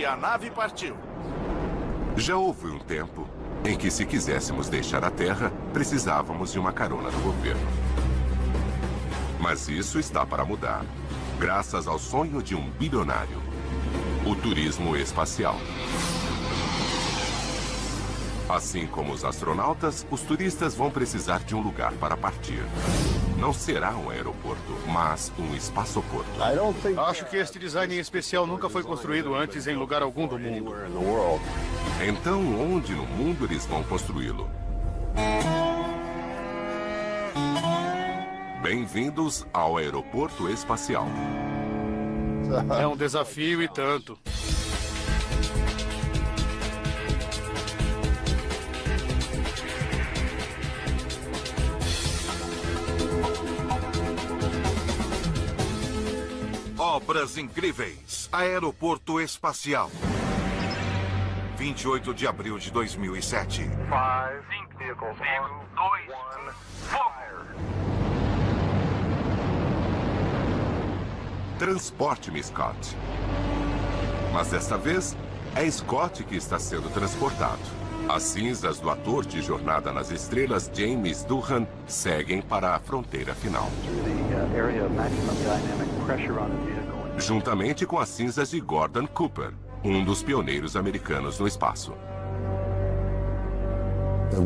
e a nave partiu. Já houve um tempo em que, se quiséssemos deixar a Terra, precisávamos de uma carona do governo. Mas isso está para mudar, graças ao sonho de um bilionário: o turismo espacial. Assim como os astronautas, os turistas vão precisar de um lugar para partir. Não será um aeroporto, mas um espaçoporto. Acho que este design em especial nunca foi construído antes em lugar algum do mundo. Então, onde no mundo eles vão construí-lo? Bem-vindos ao aeroporto espacial. É um desafio e tanto. Obras incríveis. Aeroporto Espacial. 28 de abril de 2007. 5, 4, 2, 1, fire! Transporte-me, Scott. Mas desta vez, é Scott que está sendo transportado. As cinzas do ator de Jornada nas Estrelas, James Doohan, seguem para a fronteira final. Juntamente com as cinzas de Gordon Cooper, um dos pioneiros americanos no espaço.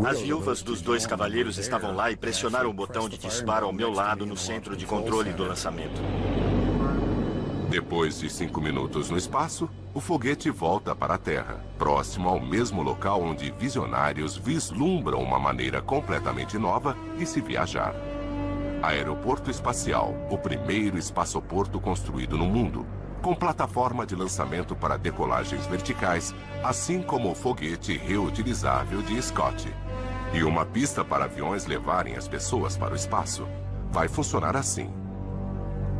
As viúvas dos dois cavalheiros estavam lá e pressionaram o botão de disparo ao meu lado no centro de controle do lançamento. Depois de 5 minutos no espaço, o foguete volta para a Terra, próximo ao mesmo local onde visionários vislumbram uma maneira completamente nova de se viajar. Aeroporto Espacial, o primeiro espaçoporto construído no mundo, com plataforma de lançamento para decolagens verticais, assim como o foguete reutilizável de Scott. E uma pista para aviões levarem as pessoas para o espaço. Vai funcionar assim.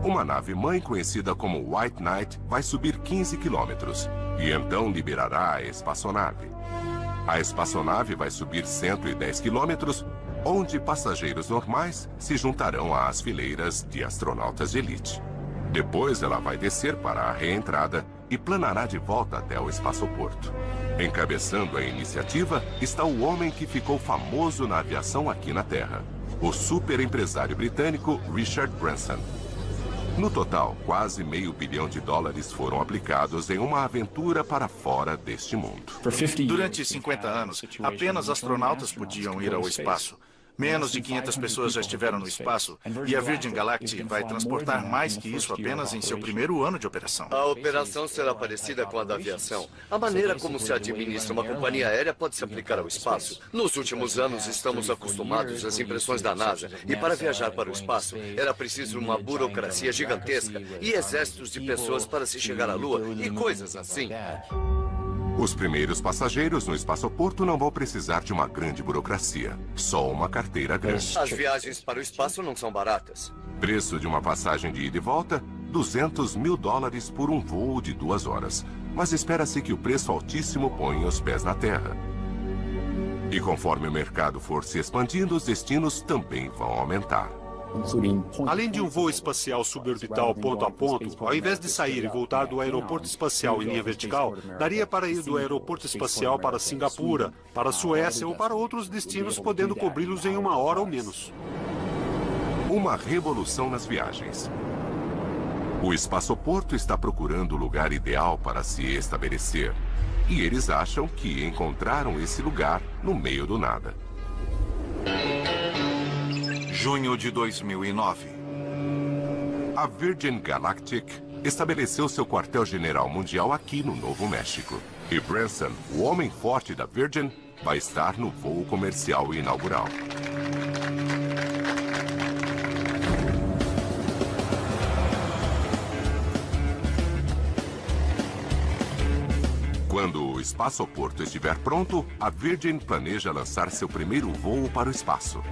Uma nave-mãe conhecida como White Knight vai subir 15 quilômetros e então liberará a espaçonave. A espaçonave vai subir 110 quilômetros, onde passageiros normais se juntarão às fileiras de astronautas de elite. Depois ela vai descer para a reentrada e planará de volta até o espaçoporto. Encabeçando a iniciativa está o homem que ficou famoso na aviação aqui na Terra, o superempresário britânico Richard Branson. No total, quase $500 milhão foram aplicados em uma aventura para fora deste mundo. Durante 50 anos, apenas astronautas podiam ir ao espaço. Menos de 500 pessoas já estiveram no espaço e a Virgin Galactic vai transportar mais que isso apenas em seu primeiro ano de operação. A operação será parecida com a da aviação. A maneira como se administra uma companhia aérea pode se aplicar ao espaço. Nos últimos anos, estamos acostumados às impressões da NASA. E para viajar para o espaço, era preciso uma burocracia gigantesca e exércitos de pessoas para se chegar à Lua e coisas assim. Os primeiros passageiros no espaçoporto não vão precisar de uma grande burocracia, só uma carteira grande. As viagens para o espaço não são baratas. Preço de uma passagem de ida e volta, $200 mil por um voo de 2 horas. Mas espera-se que o preço altíssimo ponha os pés na Terra. E conforme o mercado for se expandindo, os destinos também vão aumentar. Além de um voo espacial suborbital ponto a ponto, ao invés de sair e voltar do aeroporto espacial em linha vertical, daria para ir do aeroporto espacial para Singapura, para a Suécia ou para outros destinos, podendo cobri-los em 1 hora ou menos. Uma revolução nas viagens. O espaçoporto está procurando o lugar ideal para se estabelecer. E eles acham que encontraram esse lugar no meio do nada. Junho de 2009. A Virgin Galactic estabeleceu seu quartel-general mundial aqui no Novo México. E Branson, o homem forte da Virgin, vai estar no voo comercial inaugural. Quando o espaçoporto estiver pronto, a Virgin planeja lançar seu primeiro voo para o espaço.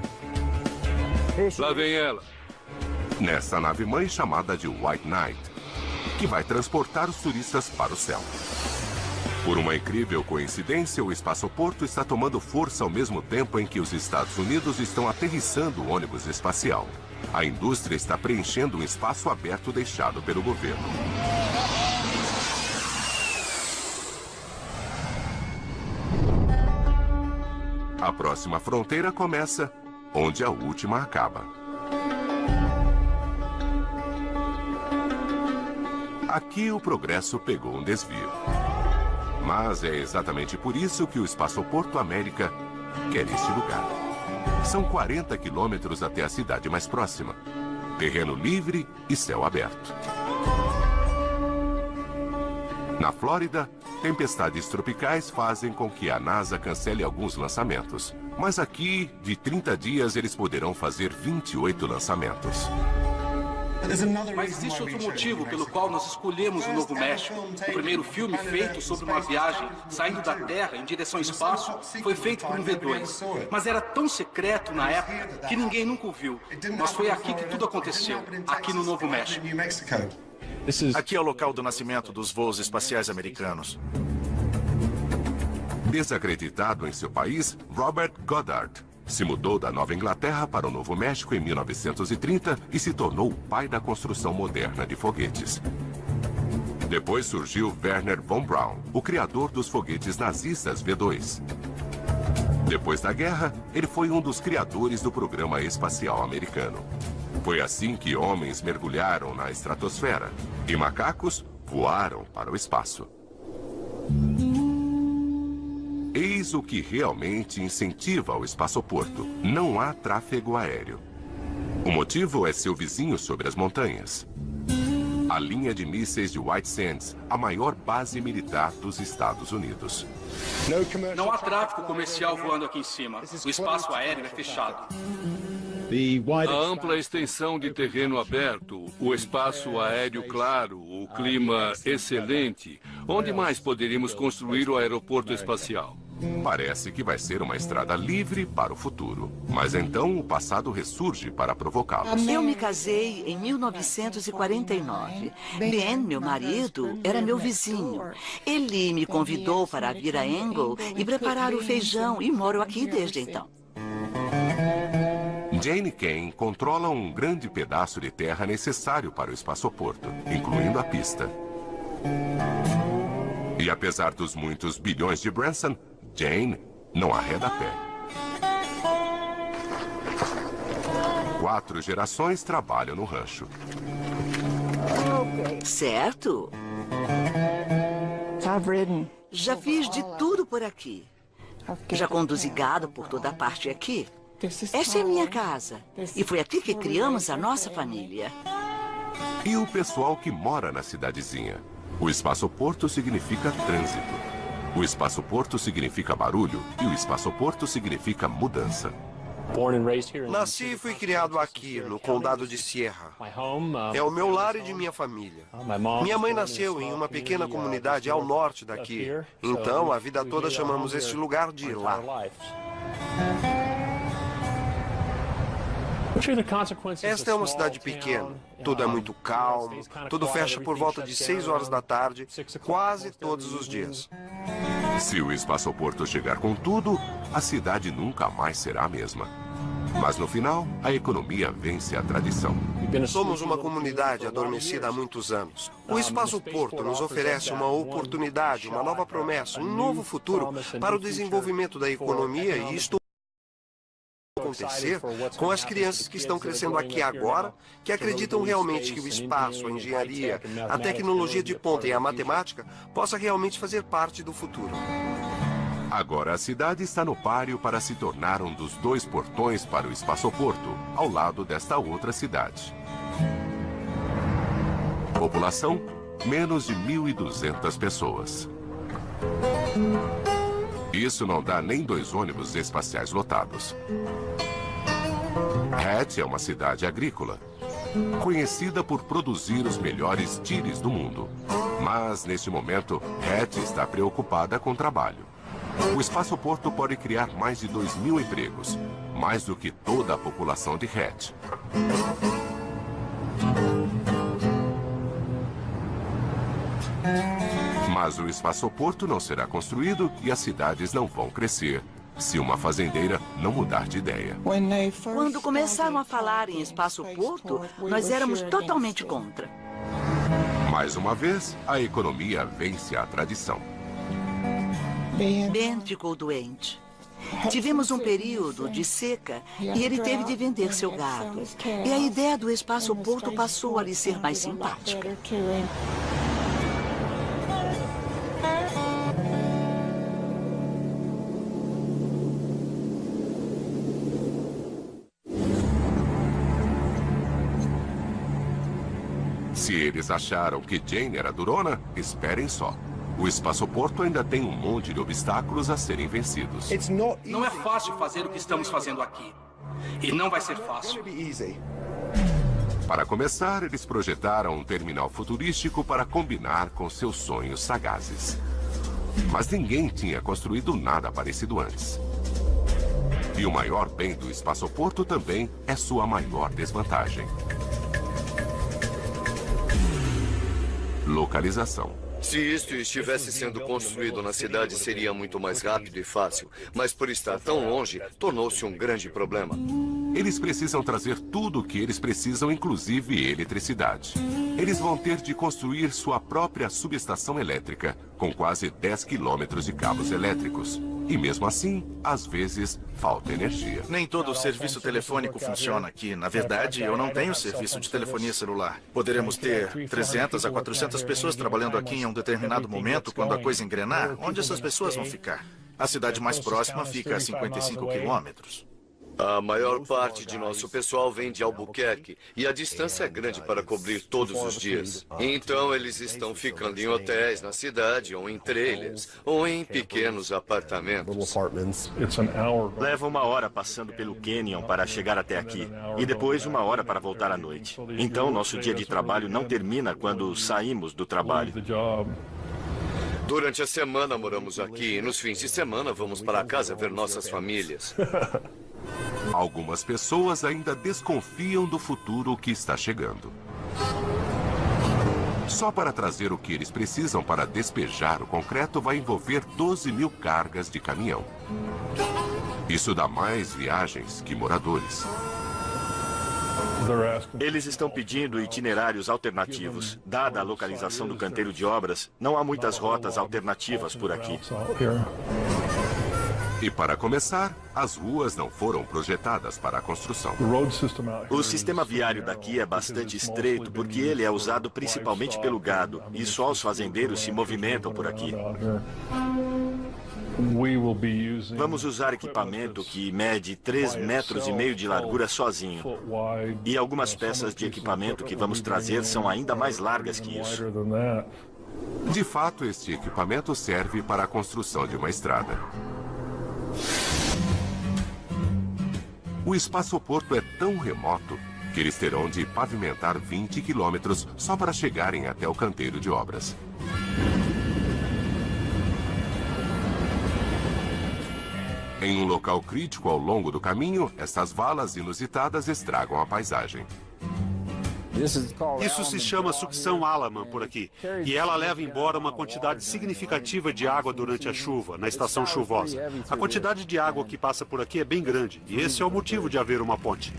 Lá vem ela. Nessa nave-mãe chamada de White Knight, que vai transportar os turistas para o céu. Por uma incrível coincidência, o espaçoporto está tomando força ao mesmo tempo em que os Estados Unidos estão aterrissando o ônibus espacial. A indústria está preenchendo um espaço aberto deixado pelo governo. A próxima fronteira começa onde a última acaba. Aqui o progresso pegou um desvio. Mas é exatamente por isso que o Espaçoporto América quer este lugar. São 40 quilômetros até a cidade mais próxima. Terreno livre e céu aberto. Na Flórida, tempestades tropicais fazem com que a NASA cancele alguns lançamentos. Mas aqui, de 30 dias, eles poderão fazer 28 lançamentos. Mas existe outro motivo pelo qual nós escolhemos o Novo México. O primeiro filme feito sobre uma viagem saindo da Terra em direção ao espaço foi feito por um V2. Mas era tão secreto na época que ninguém nunca o viu. Mas foi aqui que tudo aconteceu, aqui no Novo México. Aqui é o local do nascimento dos voos espaciais americanos. Desacreditado em seu país, Robert Goddard se mudou da Nova Inglaterra para o Novo México em 1930 e se tornou o pai da construção moderna de foguetes. Depois surgiu Wernher von Braun, o criador dos foguetes nazistas V2. Depois da guerra, ele foi um dos criadores do programa espacial americano. Foi assim que homens mergulharam na estratosfera e macacos voaram para o espaço. Eis o que realmente incentiva o espaçoporto. Não há tráfego aéreo. O motivo é seu vizinho sobre as montanhas. A linha de mísseis de White Sands, a maior base militar dos Estados Unidos. Não há tráfego comercial voando aqui em cima. O espaço aéreo é fechado. A ampla extensão de terreno aberto, o espaço aéreo claro, o clima excelente. Onde mais poderíamos construir o aeroporto espacial? Parece que vai ser uma estrada livre para o futuro. Mas então o passado ressurge para provocá-los. Eu me casei em 1949. Ben, meu marido, era meu vizinho. Ele me convidou para vir a Engel e preparar o feijão e moro aqui desde então. Jane Kane controla um grande pedaço de terra necessário para o espaçoporto, incluindo a pista. E apesar dos muitos bilhões de Branson, Jane não arreda pé. 4 gerações trabalham no rancho. Certo. Já fiz de tudo por aqui. Já conduzi gado por toda a parte aqui. Essa é minha casa. E foi aqui que criamos a nossa família. E o pessoal que mora na cidadezinha? O espaçoporto significa trânsito. O espaçoporto significa barulho e o espaçoporto significa mudança. Nasci e fui criado aqui, no condado de Sierra. É o meu lar e de minha família. Minha mãe nasceu em uma pequena comunidade ao norte daqui. Então, a vida toda chamamos este lugar de lá. Esta é uma cidade pequena. Tudo é muito calmo. Tudo fecha por volta de 6 horas da tarde, quase todos os dias. Se o espaçoporto chegar com tudo, a cidade nunca mais será a mesma. Mas no final, a economia vence a tradição. Somos uma comunidade adormecida há muitos anos. O espaçoporto nos oferece uma oportunidade, uma nova promessa, um novo futuro para o desenvolvimento da economia e isto acontecer com as crianças que estão crescendo aqui agora, que acreditam realmente que o espaço, a engenharia, a tecnologia de ponta e a matemática possa realmente fazer parte do futuro. Agora a cidade está no páreo para se tornar um dos 2 portões para o espaçoporto, ao lado desta outra cidade. População, menos de 1.200 pessoas. Isso não dá nem 2 ônibus espaciais lotados. Hatch é uma cidade agrícola, conhecida por produzir os melhores tiles do mundo. Mas, neste momento, Hatch está preocupada com trabalho. O espaçoporto pode criar mais de 2.000 empregos, mais do que toda a população de Hatch. Mas o espaçoporto não será construído e as cidades não vão crescer se uma fazendeira não mudar de ideia. Quando começaram a falar em espaço-porto, nós éramos totalmente contra. Mais uma vez, a economia vence a tradição. Ben ficou doente. Tivemos um período de seca e ele teve de vender seu gado. E a ideia do espaço-porto passou a lhe ser mais simpática. Se eles acharam que Jane era durona, esperem só. O espaço-porto ainda tem um monte de obstáculos a serem vencidos. Não é fácil fazer o que estamos fazendo aqui. E não vai ser fácil. Para começar, eles projetaram um terminal futurístico para combinar com seus sonhos sagazes. Mas ninguém tinha construído nada parecido antes. E o maior bem do espaço-porto também é sua maior desvantagem. Localização. Se isto estivesse sendo construído na cidade, seria muito mais rápido e fácil. Mas por estar tão longe, tornou-se um grande problema. Eles precisam trazer tudo o que eles precisam, inclusive eletricidade. Eles vão ter de construir sua própria subestação elétrica, com quase 10 quilômetros de cabos elétricos. E mesmo assim, às vezes, falta energia. Nem todo o serviço telefônico funciona aqui. Na verdade, eu não tenho serviço de telefonia celular. Poderemos ter 300 a 400 pessoas trabalhando aqui em um determinado momento, quando a coisa engrenar. Onde essas pessoas vão ficar? A cidade mais próxima fica a 55 quilômetros. A maior parte de nosso pessoal vem de Albuquerque e a distância é grande para cobrir todos os dias. Então eles estão ficando em hotéis na cidade, ou em trailers, ou em pequenos apartamentos. Leva 1 hora passando pelo Canyon para chegar até aqui, e depois 1 hora para voltar à noite. Então nosso dia de trabalho não termina quando saímos do trabalho. Durante a semana moramos aqui e nos fins de semana vamos para casa ver nossas famílias. Algumas pessoas ainda desconfiam do futuro que está chegando. Só para trazer o que eles precisam para despejar o concreto vai envolver 12 mil cargas de caminhão. Isso dá mais viagens que moradores. Eles estão pedindo itinerários alternativos. Dada a localização do canteiro de obras, não há muitas rotas alternativas por aqui. E para começar, as ruas não foram projetadas para a construção. O sistema viário daqui é bastante estreito porque ele é usado principalmente pelo gado e só os fazendeiros se movimentam por aqui. Vamos usar equipamento que mede 3,5 metros de largura sozinho. E algumas peças de equipamento que vamos trazer são ainda mais largas que isso. De fato, este equipamento serve para a construção de uma estrada. O espaço-porto é tão remoto que eles terão de pavimentar 20 quilômetros só para chegarem até o canteiro de obras. Em um local crítico ao longo do caminho, essas valas inusitadas estragam a paisagem. Isso se chama sucção Alaman por aqui. E ela leva embora uma quantidade significativa de água durante a chuva, na estação chuvosa. A quantidade de água que passa por aqui é bem grande. E esse é o motivo de haver uma ponte.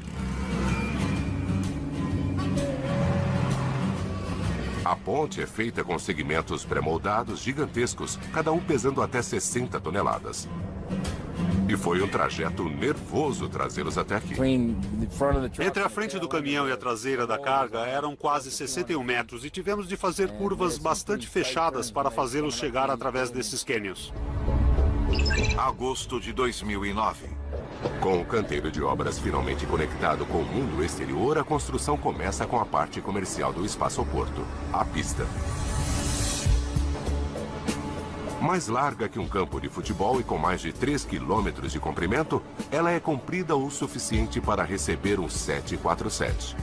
A ponte é feita com segmentos pré-moldados gigantescos, cada um pesando até 60 toneladas. E foi um trajeto nervoso trazê-los até aqui. Entre a frente do caminhão e a traseira da carga eram quase 61 metros e tivemos de fazer curvas bastante fechadas para fazê-los chegar através desses cânions. Agosto de 2009. Com o canteiro de obras finalmente conectado com o mundo exterior, a construção começa com a parte comercial do espaço-porto, a pista. Mais larga que um campo de futebol e com mais de 3 quilômetros de comprimento, ela é comprida o suficiente para receber um 747.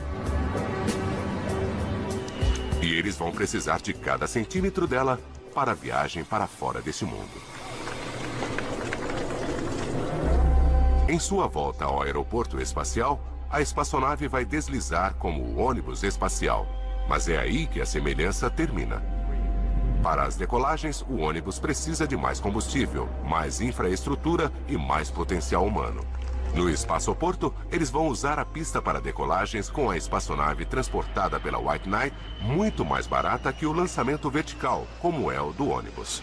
E eles vão precisar de cada centímetro dela para a viagem para fora desse mundo. Em sua volta ao aeroporto espacial, a espaçonave vai deslizar como o ônibus espacial, mas é aí que a semelhança termina. Para as decolagens, o ônibus precisa de mais combustível, mais infraestrutura e mais potencial humano. No espaço-porto, eles vão usar a pista para decolagens com a espaçonave transportada pela White Knight muito mais barata que o lançamento vertical, como é o do ônibus.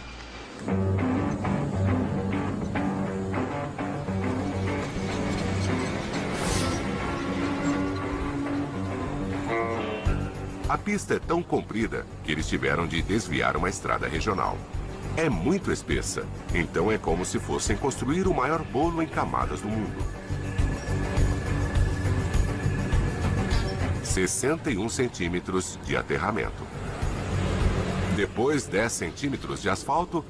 A pista é tão comprida que eles tiveram de desviar uma estrada regional. É muito espessa, então é como se fossem construir o maior bolo em camadas do mundo. 61 centímetros de aterramento. Depois 10 centímetros de asfalto.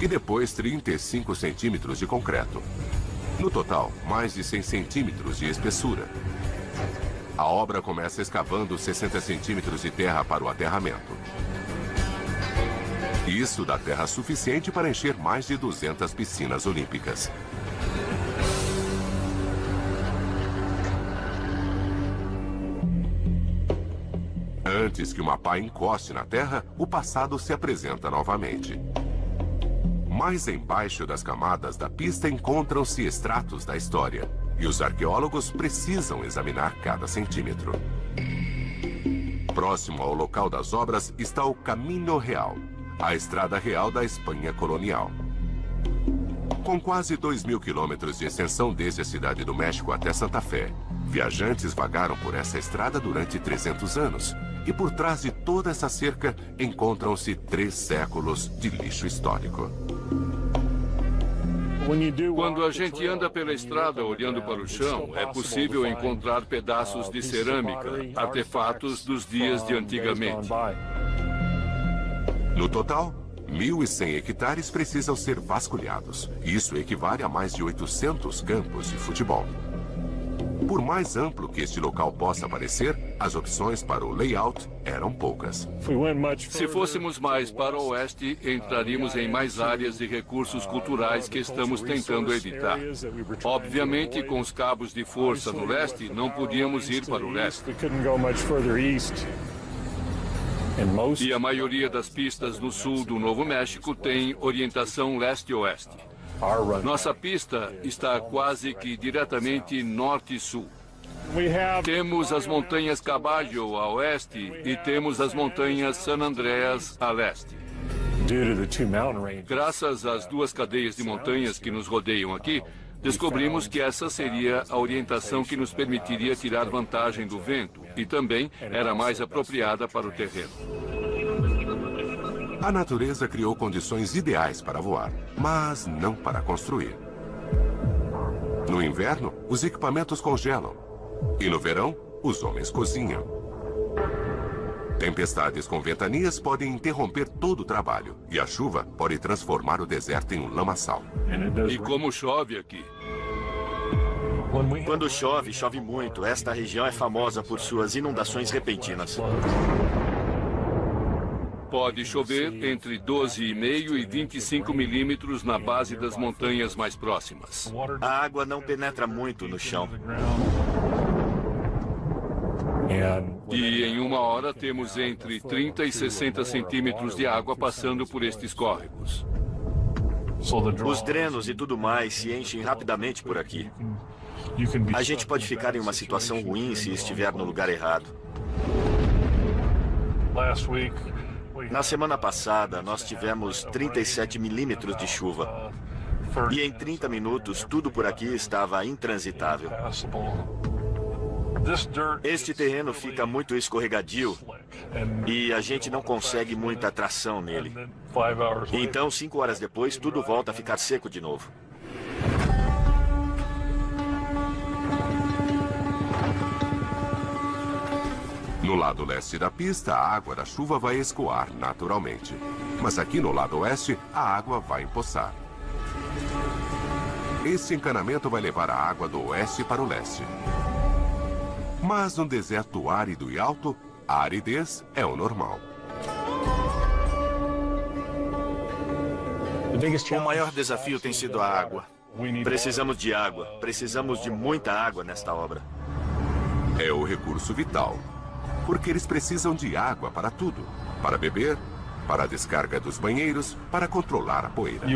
E depois 35 centímetros de concreto. No total, mais de 100 centímetros de espessura. A obra começa escavando 60 centímetros de terra para o aterramento. Isso dá terra suficiente para encher mais de 200 piscinas olímpicas. Antes que uma pá encoste na terra, o passado se apresenta novamente. Mais embaixo das camadas da pista encontram-se estratos da história. E os arqueólogos precisam examinar cada centímetro. Próximo ao local das obras está o Camino Real, a estrada real da Espanha colonial. Com quase 2.000 quilômetros de extensão desde a cidade do México até Santa Fé, viajantes vagaram por essa estrada durante 300 anos. E por trás de toda essa cerca encontram-se 3 séculos de lixo histórico. Quando a gente anda pela estrada olhando para o chão, é possível encontrar pedaços de cerâmica, artefatos dos dias de antigamente. No total, 1.100 hectares precisam ser vasculhados. Isso equivale a mais de 800 campos de futebol. Por mais amplo que este local possa parecer, as opções para o layout eram poucas. Se fôssemos mais para o oeste, entraríamos em mais áreas e recursos culturais que estamos tentando evitar. Obviamente, com os cabos de força no leste, não podíamos ir para o leste. E a maioria das pistas no sul do Novo México tem orientação leste-oeste. Nossa pista está quase que diretamente norte-sul. Temos as montanhas Caballo a oeste e temos as montanhas San Andreas a leste. Graças às 2 cadeias de montanhas que nos rodeiam aqui, descobrimos que essa seria a orientação que nos permitiria tirar vantagem do vento e também era mais apropriada para o terreno. A natureza criou condições ideais para voar, mas não para construir. No inverno, os equipamentos congelam. E no verão, os homens cozinham. Tempestades com ventanias podem interromper todo o trabalho. E a chuva pode transformar o deserto em um lamaçal. E como chove aqui? Quando chove, chove muito. Esta região é famosa por suas inundações repentinas. Pode chover entre 12,5 e 25 milímetros na base das montanhas mais próximas. A água não penetra muito no chão. E em 1 hora temos entre 30 e 60 centímetros de água passando por estes córregos. Os drenos e tudo mais se enchem rapidamente por aqui. A gente pode ficar em uma situação ruim se estiver no lugar errado. Na semana passada, nós tivemos 37 milímetros de chuva. E em 30 minutos, tudo por aqui estava intransitável. Este terreno fica muito escorregadio e a gente não consegue muita tração nele. Então, 5 horas depois, tudo volta a ficar seco de novo. No lado leste da pista, a água da chuva vai escoar naturalmente. Mas aqui no lado oeste, a água vai empoçar. Esse encanamento vai levar a água do oeste para o leste. Mas no deserto árido e alto, a aridez é o normal. O maior desafio tem sido a água. Precisamos de água. Precisamos de muita água nesta obra. É o recurso vital. Porque eles precisam de água para tudo. Para beber, para a descarga dos banheiros, para controlar a poeira.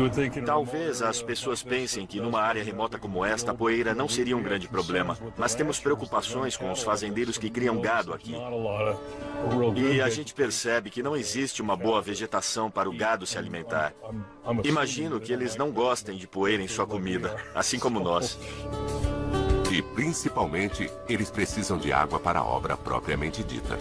Talvez as pessoas pensem que numa área remota como esta, a poeira não seria um grande problema. Mas temos preocupações com os fazendeiros que criam gado aqui. E a gente percebe que não existe uma boa vegetação para o gado se alimentar. Imagino que eles não gostem de poeira em sua comida, assim como nós. E, principalmente, eles precisam de água para a obra propriamente dita.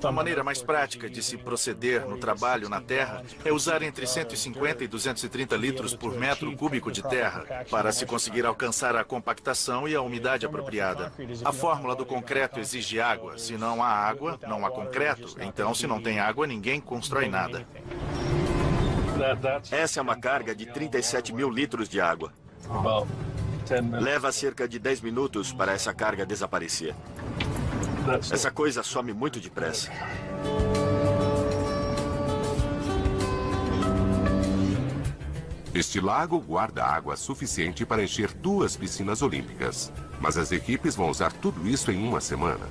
A maneira mais prática de se proceder no trabalho na terra é usar entre 150 e 230 litros por metro cúbico de terra para se conseguir alcançar a compactação e a umidade apropriada. A fórmula do concreto exige água. Se não há água, não há concreto. Então, se não tem água, ninguém constrói nada. Essa é uma carga de 37 mil litros de água. Leva cerca de 10 minutos para essa carga desaparecer. Essa coisa some muito depressa. Este lago guarda água suficiente para encher 2 piscinas olímpicas. Mas as equipes vão usar tudo isso em uma semana.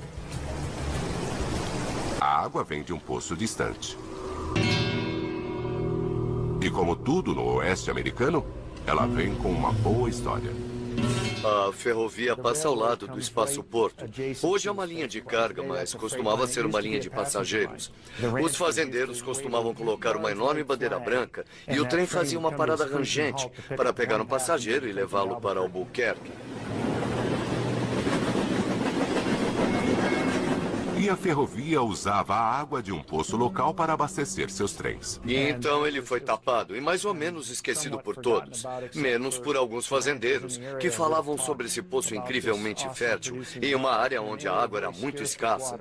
A água vem de um poço distante. E como tudo no oeste americano, ela vem com uma boa história. A ferrovia passa ao lado do Espaço Porto. Hoje é uma linha de carga, mas costumava ser uma linha de passageiros. Os fazendeiros costumavam colocar uma enorme bandeira branca e o trem fazia uma parada rangente para pegar um passageiro e levá-lo para Albuquerque. E a ferrovia usava a água de um poço local para abastecer seus trens. E então ele foi tapado e mais ou menos esquecido por todos, menos por alguns fazendeiros, que falavam sobre esse poço incrivelmente fértil em uma área onde a água era muito escassa.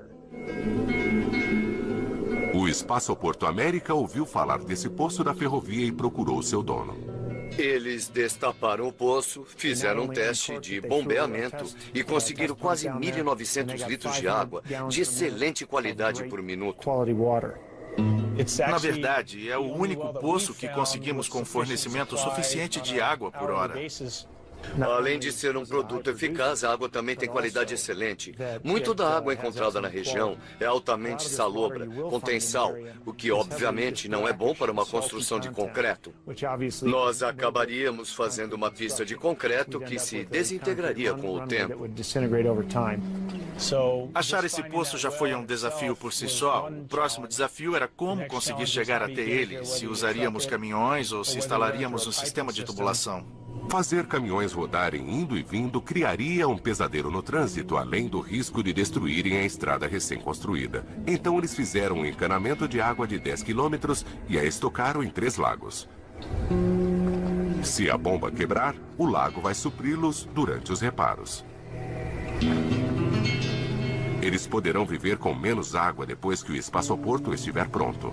O Espaço Porto América ouviu falar desse poço da ferrovia e procurou seu dono. Eles destaparam o poço, fizeram um teste de bombeamento e conseguiram quase 1.900 litros de água de excelente qualidade por minuto. Na verdade, é o único poço que conseguimos com fornecimento suficiente de água por hora. Além de ser um produto eficaz, a água também tem qualidade excelente. Muito da água encontrada na região é altamente salobra, contém sal, o que obviamente não é bom para uma construção de concreto. Nós acabaríamos fazendo uma pista de concreto que se desintegraria com o tempo. Achar esse poço já foi um desafio por si só. O próximo desafio era como conseguir chegar até ele, se usaríamos caminhões ou se instalaríamos um sistema de tubulação. Fazer caminhões rodarem indo e vindo criaria um pesadelo no trânsito, além do risco de destruírem a estrada recém-construída. Então eles fizeram um encanamento de água de 10 quilômetros e a estocaram em 3 lagos. Se a bomba quebrar, o lago vai supri-los durante os reparos. Eles poderão viver com menos água depois que o espaçoporto estiver pronto.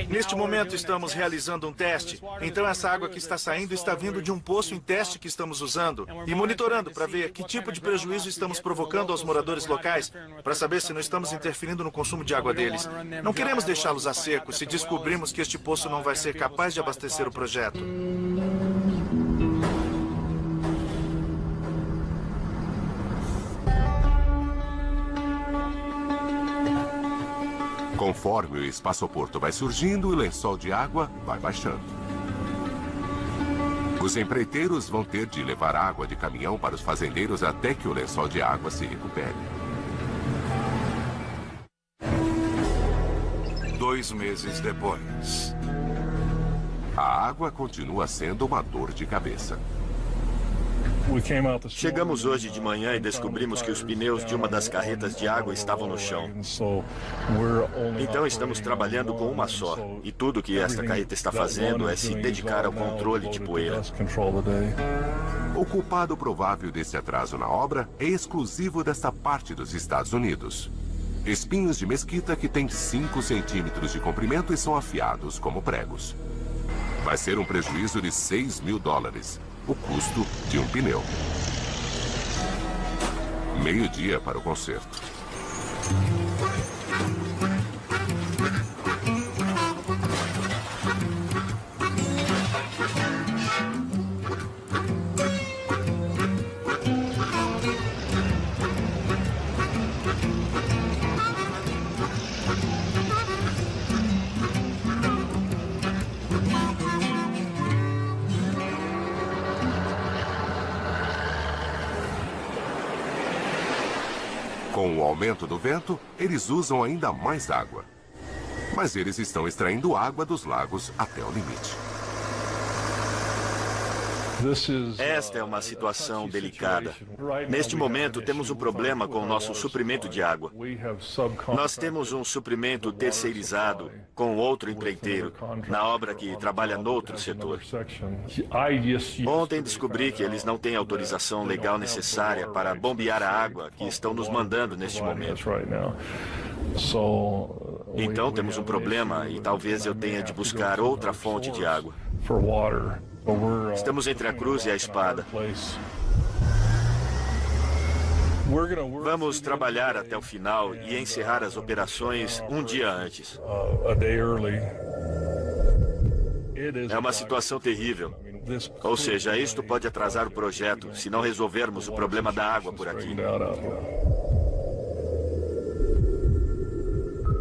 Neste momento estamos realizando um teste, então essa água que está saindo está vindo de um poço em teste que estamos usando e monitorando para ver que tipo de prejuízo estamos provocando aos moradores locais, para saber se não estamos interferindo no consumo de água deles. Não queremos deixá-los a seco se descobrirmos que este poço não vai ser capaz de abastecer o projeto. Conforme o espaçoporto vai surgindo, o lençol de água vai baixando. Os empreiteiros vão ter de levar água de caminhão para os fazendeiros até que o lençol de água se recupere. 2 meses depois. A água continua sendo uma dor de cabeça. Chegamos hoje de manhã e descobrimos que os pneus de uma das carretas de água estavam no chão. Então estamos trabalhando com uma só. E tudo que esta carreta está fazendo é se dedicar ao controle de poeira. O culpado provável desse atraso na obra é exclusivo desta parte dos Estados Unidos. Espinhos de mesquita que têm 5 centímetros de comprimento e são afiados como pregos. Vai ser um prejuízo de $6.000. O custo de um pneu. Meio-dia para o concerto. Com o aumento do vento, eles usam ainda mais água. Mas eles estão extraindo água dos lagos até o limite. Esta é uma situação delicada. Neste momento, temos um problema com o nosso suprimento de água. Nós temos um suprimento terceirizado com outro empreiteiro, na obra que trabalha noutro setor. Ontem descobri que eles não têm autorização legal necessária para bombear a água que estão nos mandando neste momento. Então temos um problema e talvez eu tenha de buscar outra fonte de água. Estamos entre a cruz e a espada. Vamos trabalhar até o final e encerrar as operações um dia antes. É uma situação terrível. Ou seja, isto pode atrasar o projeto se não resolvermos o problema da água por aqui.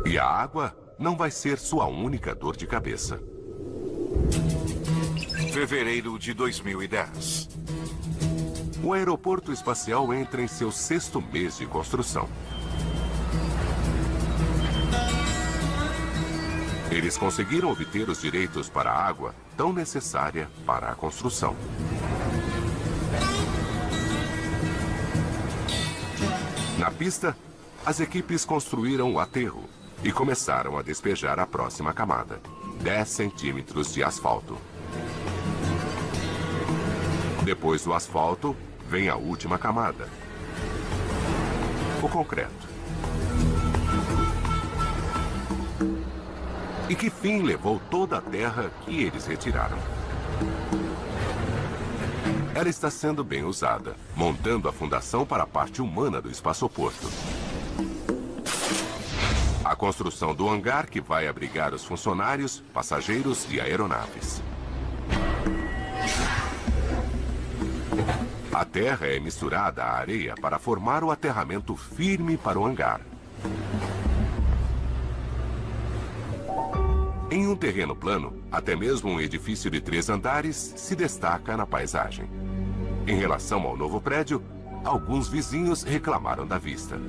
E a água não vai ser sua única dor de cabeça. Fevereiro de 2010. O aeroporto espacial entra em seu 6º mês de construção. Eles conseguiram obter os direitos para a água tão necessária para a construção. Na pista, as equipes construíram o aterro e começaram a despejar a próxima camada, 10 centímetros de asfalto. Depois do asfalto, vem a última camada, o concreto. E que fim levou toda a terra que eles retiraram? Ela está sendo bem usada, montando a fundação para a parte humana do espaçoporto. A construção do hangar que vai abrigar os funcionários, passageiros e aeronaves. A terra é misturada à areia para formar o aterramento firme para o hangar. Em um terreno plano, até mesmo um edifício de 3 andares se destaca na paisagem. Em relação ao novo prédio, alguns vizinhos reclamaram da vista.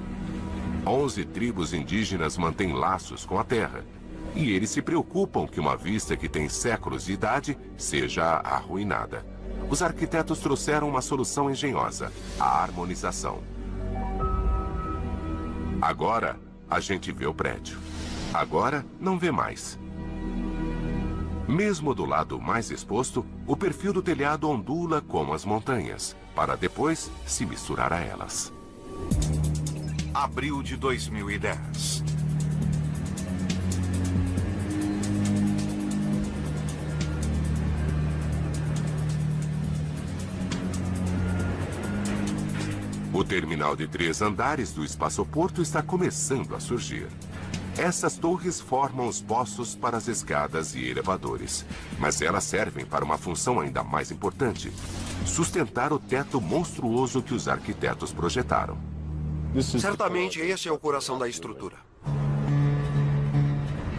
11 tribos indígenas mantêm laços com a terra. E eles se preocupam que uma vista que tem séculos de idade seja arruinada. Os arquitetos trouxeram uma solução engenhosa, a harmonização. Agora, a gente vê o prédio. Agora, não vê mais. Mesmo do lado mais exposto, o perfil do telhado ondula como as montanhas, para depois se misturar a elas. Abril de 2010. O terminal de 3 andares do espaçoporto está começando a surgir. Essas torres formam os poços para as escadas e elevadores, mas elas servem para uma função ainda mais importante: sustentar o teto monstruoso que os arquitetos projetaram. Certamente esse é o coração da estrutura.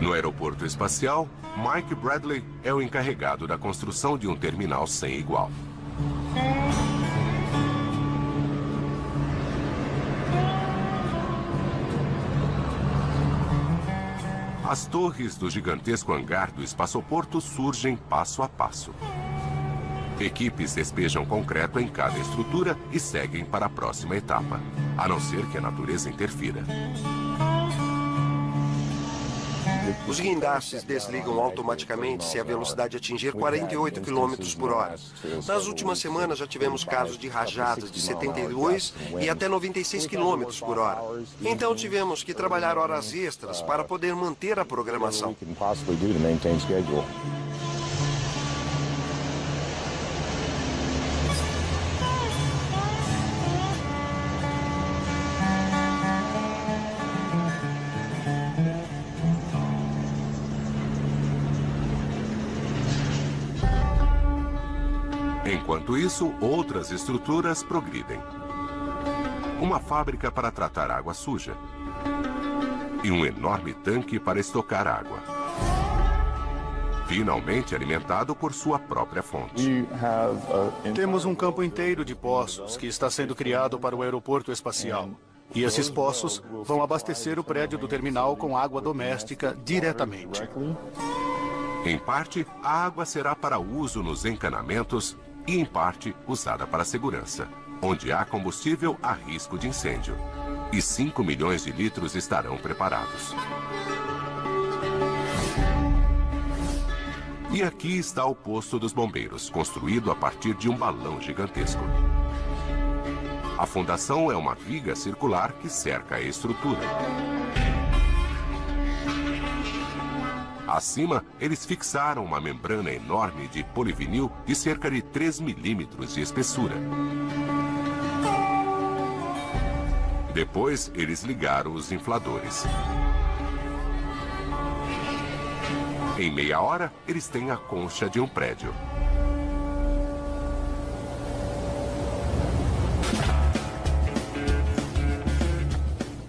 No aeroporto espacial, Mike Bradley é o encarregado da construção de um terminal sem igual. As torres do gigantesco hangar do espaçoporto surgem passo a passo. Equipes despejam concreto em cada estrutura e seguem para a próxima etapa, a não ser que a natureza interfira. Os guindastes desligam automaticamente se a velocidade atingir 48 km por hora. Nas últimas semanas já tivemos casos de rajadas de 72 e até 96 km por hora. Então tivemos que trabalhar horas extras para poder manter a programação. Enquanto isso, outras estruturas progridem. Uma fábrica para tratar água suja. E um enorme tanque para estocar água. Finalmente alimentado por sua própria fonte. Temos um campo inteiro de poços que está sendo criado para o aeroporto espacial. E esses poços vão abastecer o prédio do terminal com água doméstica diretamente. Em parte, a água será para uso nos encanamentos e, em parte, usada para segurança. Onde há combustível, há risco de incêndio. E 5 milhões de litros estarão preparados. E aqui está o posto dos bombeiros, construído a partir de um balão gigantesco. A fundação é uma viga circular que cerca a estrutura. Acima, eles fixaram uma membrana enorme de polivinil de cerca de 3 milímetros de espessura. Depois, eles ligaram os infladores. Em meia hora, eles têm a concha de um prédio.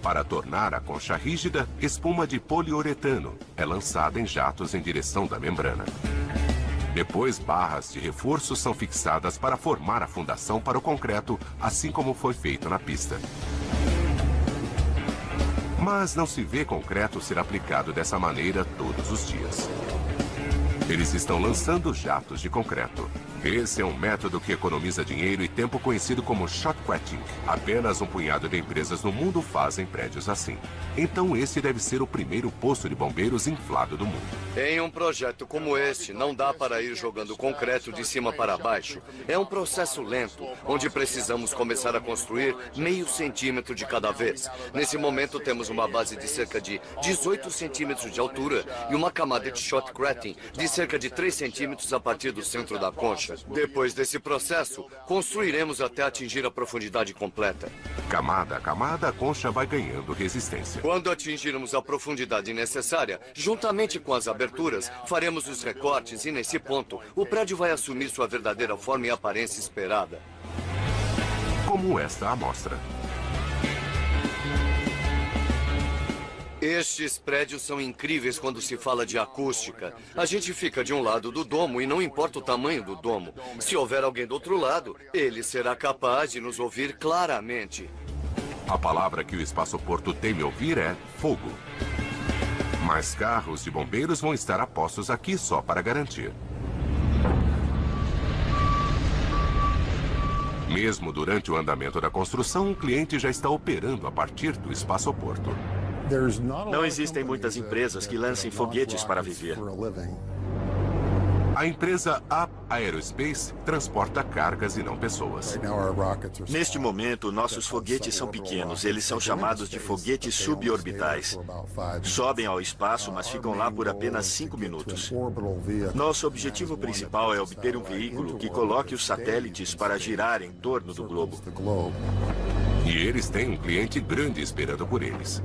Para tornar a concha rígida, espuma de poliuretano é lançada em jatos em direção da membrana. Depois, barras de reforço são fixadas para formar a fundação para o concreto, assim como foi feito na pista. Mas não se vê concreto ser aplicado dessa maneira todos os dias. Eles estão lançando jatos de concreto. Esse é um método que economiza dinheiro e tempo, conhecido como shotcreting. Apenas um punhado de empresas no mundo fazem prédios assim. Então esse deve ser o primeiro posto de bombeiros inflado do mundo. Em um projeto como este, não dá para ir jogando concreto de cima para baixo. É um processo lento, onde precisamos começar a construir meio centímetro de cada vez. Nesse momento temos uma base de cerca de 18 centímetros de altura e uma camada de shotcreting de cerca de 3 centímetros a partir do centro da concha. Depois desse processo, construiremos até atingir a profundidade completa. Camada a camada, a concha vai ganhando resistência. Quando atingirmos a profundidade necessária, juntamente com as aberturas, faremos os recortes e, nesse ponto, o prédio vai assumir sua verdadeira forma e aparência esperada. Como esta amostra. Estes prédios são incríveis quando se fala de acústica. A gente fica de um lado do domo e não importa o tamanho do domo. Se houver alguém do outro lado, ele será capaz de nos ouvir claramente. A palavra que o espaçoporto teme ouvir é fogo. Mas carros de bombeiros vão estar a postos aqui só para garantir. Mesmo durante o andamento da construção, o cliente já está operando a partir do espaçoporto. Não existem muitas empresas que lancem foguetes para viver. A empresa Up Aerospace transporta cargas e não pessoas. Neste momento, nossos foguetes são pequenos. Eles são chamados de foguetes suborbitais. Sobem ao espaço, mas ficam lá por apenas 5 minutos. Nosso objetivo principal é obter um veículo que coloque os satélites para girar em torno do globo. E eles têm um cliente grande esperando por eles.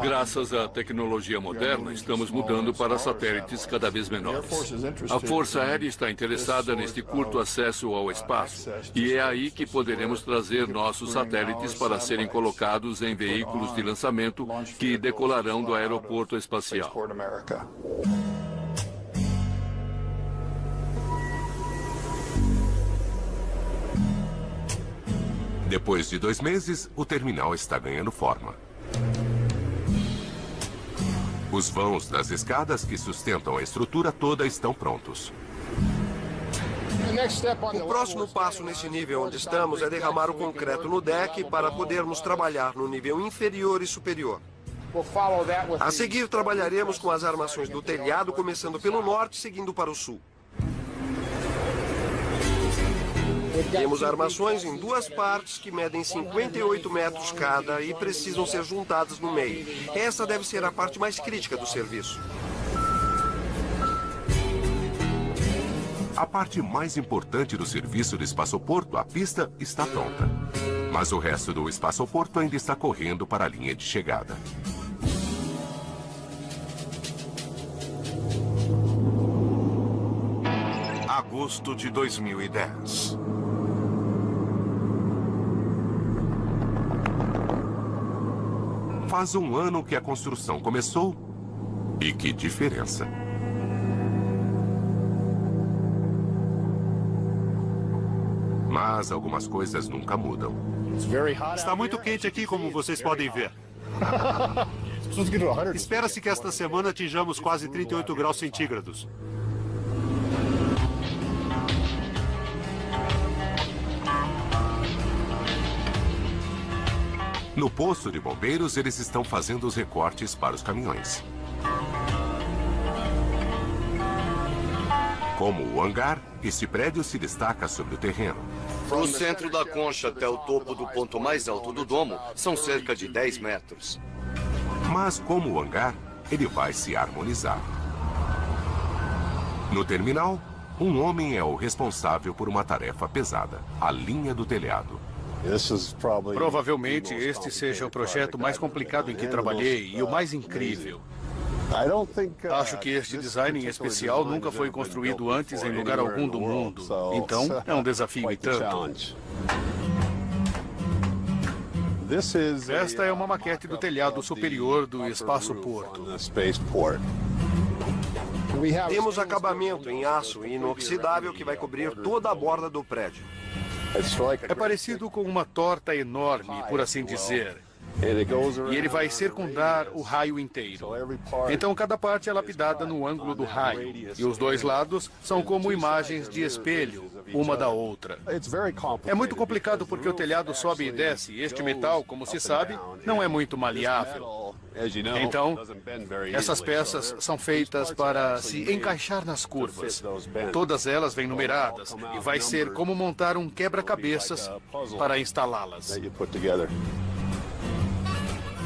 Graças à tecnologia moderna, estamos mudando para satélites cada vez menores. A Força Aérea está interessada neste curto acesso ao espaço, e é aí que poderemos trazer nossos satélites para serem colocados em veículos de lançamento que decolarão do aeroporto espacial. Depois de 2 meses, o terminal está ganhando forma. Os vãos das escadas que sustentam a estrutura toda estão prontos. O próximo passo nesse nível onde estamos é derramar o concreto no deck para podermos trabalhar no nível inferior e superior. A seguir, trabalharemos com as armações do telhado, começando pelo norte, seguindo para o sul. Temos armações em 2 partes que medem 58 metros cada e precisam ser juntadas no meio. Essa deve ser a parte mais crítica do serviço. A parte mais importante do serviço do espaçoporto, a pista, está pronta. Mas o resto do espaçoporto ainda está correndo para a linha de chegada. Agosto de 2010. Faz 1 ano que a construção começou. E que diferença! Mas algumas coisas nunca mudam. Está muito quente aqui, como vocês podem ver. Espera-se que esta semana atinjamos quase 38 graus centígrados. No posto de bombeiros, eles estão fazendo os recortes para os caminhões. Como o hangar, este prédio se destaca sobre o terreno. Do centro da concha até o topo do ponto mais alto do domo, são cerca de 10 metros. Mas como o hangar, ele vai se harmonizar. No terminal, um homem é o responsável por uma tarefa pesada, a linha do telhado. Provavelmente este seja o projeto mais complicado em que trabalhei e o mais incrível. Acho que este design em especial nunca foi construído antes em lugar algum do mundo. Então, é um desafio e tanto. Esta é uma maquete do telhado superior do Espaço Porto. Temos acabamento em aço inoxidável que vai cobrir toda a borda do prédio. É parecido com uma torta enorme, por assim dizer. E ele vai circundar o raio inteiro. Então, cada parte é lapidada no ângulo do raio. E os dois lados são como imagens de espelho, uma da outra. É muito complicado porque o telhado sobe e desce. E este metal, como se sabe, não é muito maleável. Então, essas peças são feitas para se encaixar nas curvas. Todas elas vêm numeradas. E vai ser como montar um quebra-cabeças para instalá-las.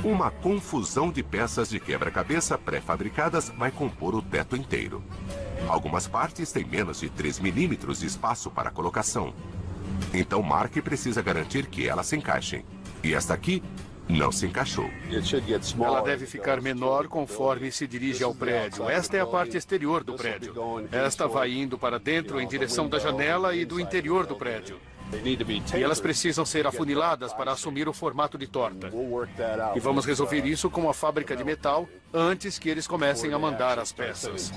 Uma confusão de peças de quebra-cabeça pré-fabricadas vai compor o teto inteiro. Algumas partes têm menos de 3 milímetros de espaço para colocação. Então Mark precisa garantir que elas se encaixem. E esta aqui não se encaixou. Ela deve ficar menor conforme se dirige ao prédio. Esta é a parte exterior do prédio. Esta vai indo para dentro em direção da janela e do interior do prédio. E elas precisam ser afuniladas para assumir o formato de torta. E vamos resolver isso com a fábrica de metal antes que eles comecem a mandar as peças.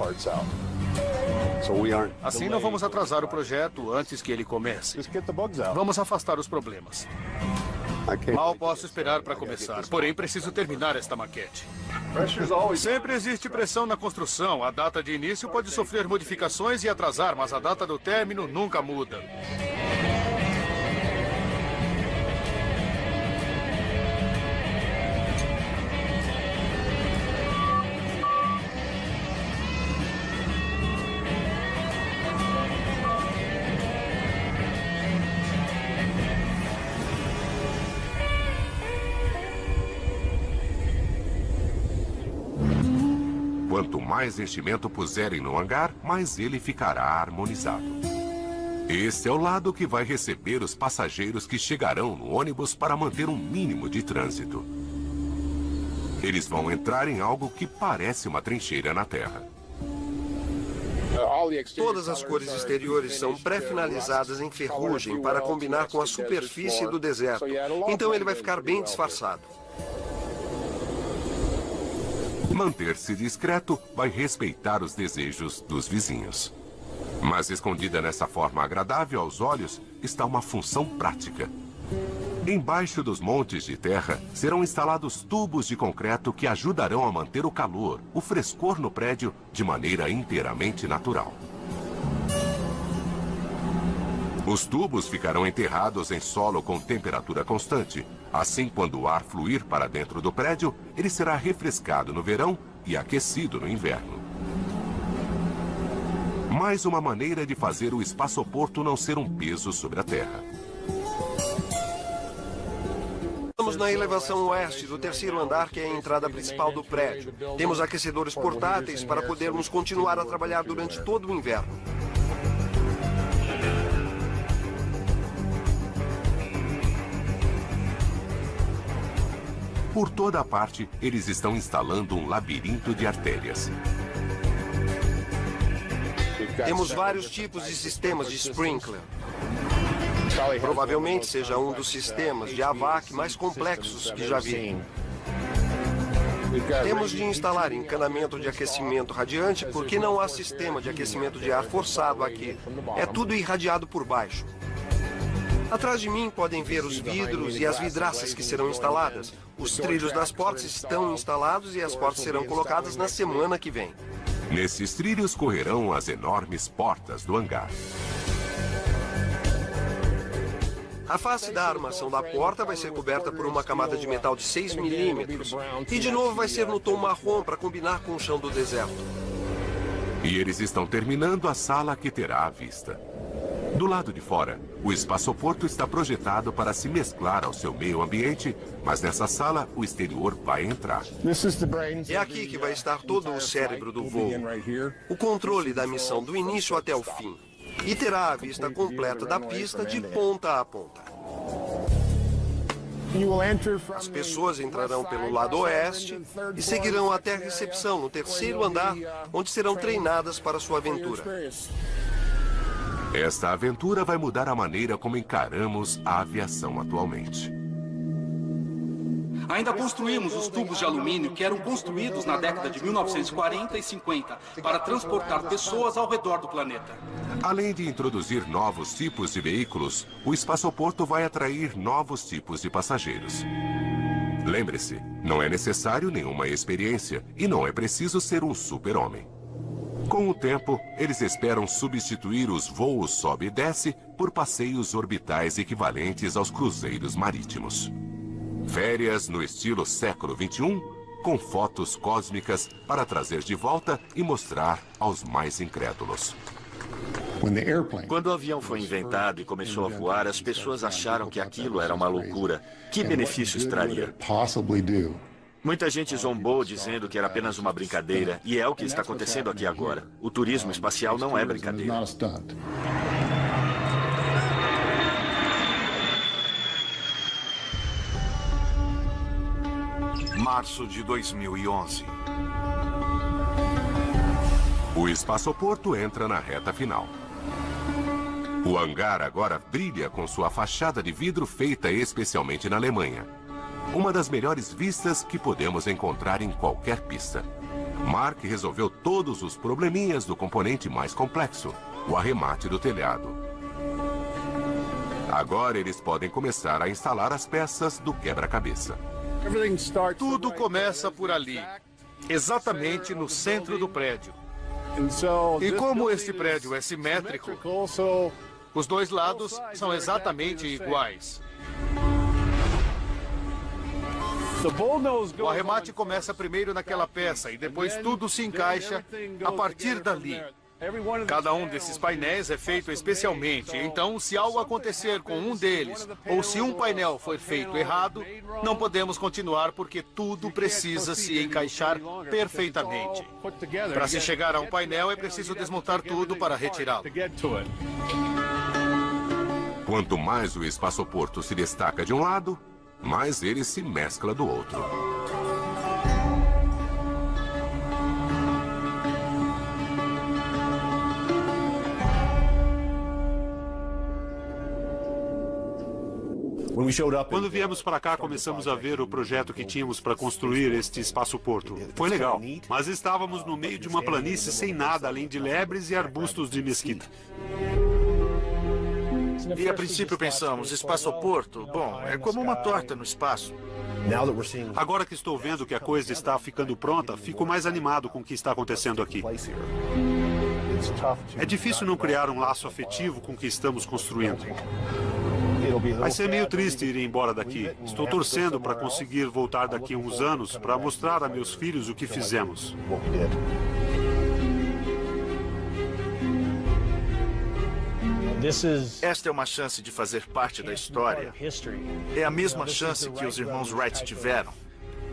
Assim não vamos atrasar o projeto antes que ele comece. Vamos afastar os problemas. Mal posso esperar para começar, porém preciso terminar esta maquete. Sempre existe pressão na construção. A data de início pode sofrer modificações e atrasar, mas a data do término nunca muda. Quanto mais enchimento puserem no hangar, mais ele ficará harmonizado. Este é o lado que vai receber os passageiros que chegarão no ônibus para manter um mínimo de trânsito. Eles vão entrar em algo que parece uma trincheira na terra. Todas as cores exteriores são pré-finalizadas em ferrugem para combinar com a superfície do deserto. Então ele vai ficar bem disfarçado. Manter-se discreto vai respeitar os desejos dos vizinhos. Mas escondida nessa forma agradável aos olhos está uma função prática. Embaixo dos montes de terra serão instalados tubos de concreto que ajudarão a manter o calor, o frescor no prédio de maneira inteiramente natural. Os tubos ficarão enterrados em solo com temperatura constante. Assim, quando o ar fluir para dentro do prédio, ele será refrescado no verão e aquecido no inverno. Mais uma maneira de fazer o espaçoporto não ser um peso sobre a terra. Estamos na elevação oeste do terceiro andar, que é a entrada principal do prédio. Temos aquecedores portáteis para podermos continuar a trabalhar durante todo o inverno. Por toda a parte, eles estão instalando um labirinto de artérias. Temos vários tipos de sistemas de sprinkler. Provavelmente seja um dos sistemas de AVAC mais complexos que já vi. Temos de instalar encanamento de aquecimento radiante porque não há sistema de aquecimento de ar forçado aqui. É tudo irradiado por baixo. Atrás de mim podem ver os vidros e as vidraças que serão instaladas. Os trilhos das portas estão instalados e as portas serão colocadas na semana que vem. Nesses trilhos correrão as enormes portas do hangar. A face da armação da porta vai ser coberta por uma camada de metal de 6 milímetros. E de novo vai ser no tom marrom para combinar com o chão do deserto. E eles estão terminando a sala que terá à vista. Do lado de fora, o espaçoporto está projetado para se mesclar ao seu meio ambiente, mas nessa sala o exterior vai entrar. É aqui que vai estar todo o cérebro do voo. O controle da missão do início até o fim. E terá a vista completa da pista de ponta a ponta. As pessoas entrarão pelo lado oeste e seguirão até a recepção no terceiro andar, onde serão treinadas para sua aventura. Esta aventura vai mudar a maneira como encaramos a aviação atualmente. Ainda construímos os tubos de alumínio que eram construídos na década de 1940 e 50 para transportar pessoas ao redor do planeta. Além de introduzir novos tipos de veículos, o espaçoporto vai atrair novos tipos de passageiros. Lembre-se, não é necessário nenhuma experiência e não é preciso ser um super-homem. Com o tempo, eles esperam substituir os voos sobe e desce por passeios orbitais equivalentes aos cruzeiros marítimos. Férias no estilo século XXI, com fotos cósmicas para trazer de volta e mostrar aos mais incrédulos. Quando o avião foi inventado e começou a voar, as pessoas acharam que aquilo era uma loucura. Que benefícios traria? Muita gente zombou dizendo que era apenas uma brincadeira, e é o que está acontecendo aqui agora. O turismo espacial não é brincadeira. Março de 2011. O espaçoporto entra na reta final. O hangar agora brilha com sua fachada de vidro feita especialmente na Alemanha. Uma das melhores vistas que podemos encontrar em qualquer pista. Mark resolveu todos os probleminhas do componente mais complexo, o arremate do telhado. Agora eles podem começar a instalar as peças do quebra-cabeça. Tudo começa por ali, exatamente no centro do prédio. E como este prédio é simétrico, os dois lados são exatamente iguais. O arremate começa primeiro naquela peça e depois tudo se encaixa a partir dali. Cada um desses painéis é feito especialmente, então se algo acontecer com um deles, ou se um painel foi feito errado, não podemos continuar porque tudo precisa se encaixar perfeitamente. Para se chegar a um painel é preciso desmontar tudo para retirá-lo. Quanto mais o espaçoporto se destaca de um lado, mais ele se mescla do outro. Quando viemos para cá, começamos a ver o projeto que tínhamos para construir este espaço-porto. Foi legal, mas estávamos no meio de uma planície sem nada além de lebres e arbustos de mesquita. E a princípio pensamos, espaçoporto, bom, é como uma torta no espaço. Agora que estou vendo que a coisa está ficando pronta, fico mais animado com o que está acontecendo aqui. É difícil não criar um laço afetivo com o que estamos construindo. Vai ser meio triste ir embora daqui. Estou torcendo para conseguir voltar daqui a uns anos para mostrar a meus filhos o que fizemos. Esta é uma chance de fazer parte da história. É a mesma chance que os irmãos Wright tiveram.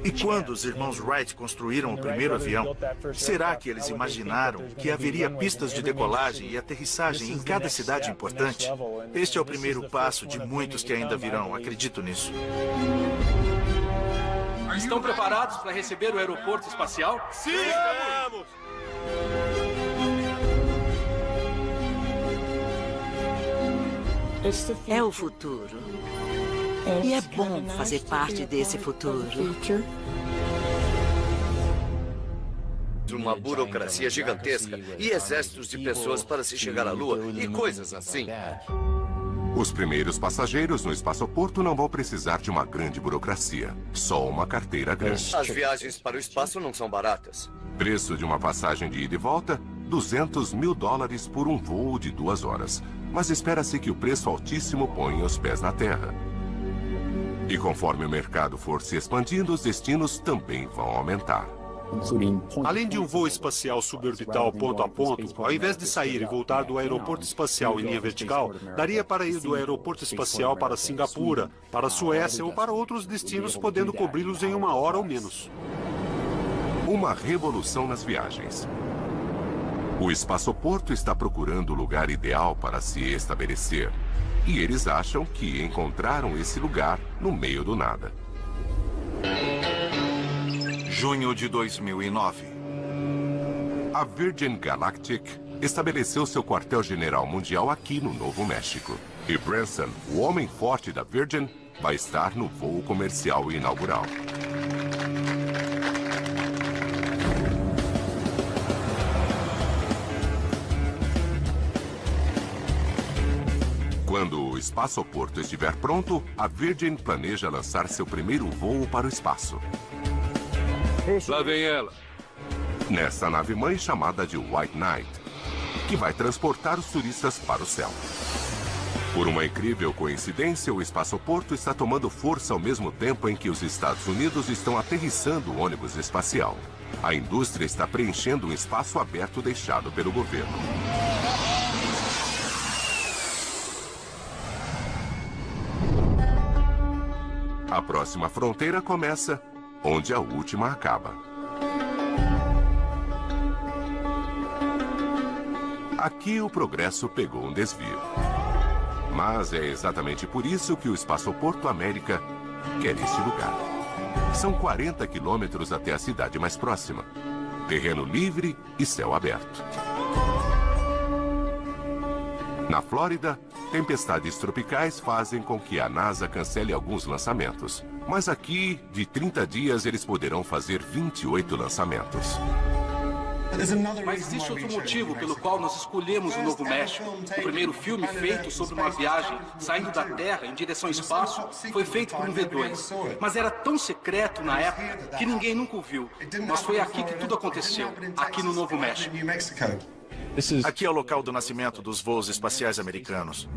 E quando os irmãos Wright construíram o primeiro avião, será que eles imaginaram que haveria pistas de decolagem e aterrissagem em cada cidade importante? Este é o primeiro passo de muitos que ainda virão, acredito nisso. Estão preparados para receber o aeroporto espacial? Sim, estamos! É o futuro. E é bom fazer parte desse futuro. Uma burocracia gigantesca e exércitos de pessoas para se chegar à Lua e coisas assim. Os primeiros passageiros no espaçoporto não vão precisar de uma grande burocracia. Só uma carteira grande. As viagens para o espaço não são baratas. Preço de uma passagem de ida e volta, $200 mil por um voo de 2 horas. mas espera-se que o preço altíssimo ponha os pés na terra. E conforme o mercado for se expandindo, os destinos também vão aumentar. Além de um voo espacial suborbital ponto a ponto, ao invés de sair e voltar do aeroporto espacial em linha vertical, daria para ir do aeroporto espacial para Singapura, para a Suécia ou para outros destinos, podendo cobri-los em 1 hora ou menos. Uma revolução nas viagens. O espaçoporto está procurando o lugar ideal para se estabelecer. E eles acham que encontraram esse lugar no meio do nada. Junho de 2009. A Virgin Galactic estabeleceu seu quartel-general mundial aqui no Novo México. E Branson, o homem forte da Virgin, vai estar no voo comercial inaugural. Quando o espaçoporto estiver pronto, a Virgin planeja lançar seu primeiro voo para o espaço. Lá vem ela. Nessa nave-mãe chamada de White Knight, que vai transportar os turistas para o céu. Por uma incrível coincidência, o espaçoporto está tomando força ao mesmo tempo em que os Estados Unidos estão aterrissando o ônibus espacial. A indústria está preenchendo um espaço aberto deixado pelo governo. A próxima fronteira começa onde a última acaba. Aqui o progresso pegou um desvio. Mas é exatamente por isso que o Espaçoporto América quer este lugar. São 40 quilômetros até a cidade mais próxima. Terreno livre e céu aberto. Na Flórida, tempestades tropicais fazem com que a NASA cancele alguns lançamentos. Mas aqui, de 30 dias, eles poderão fazer 28 lançamentos. Mas existe outro motivo pelo qual nós escolhemos o Novo México. O primeiro filme feito sobre uma viagem saindo da Terra em direção ao espaço foi feito por um V2. Mas era tão secreto na época que ninguém nunca o viu. Mas foi aqui que tudo aconteceu, aqui no Novo México. Aqui é o local do nascimento dos voos espaciais americanos.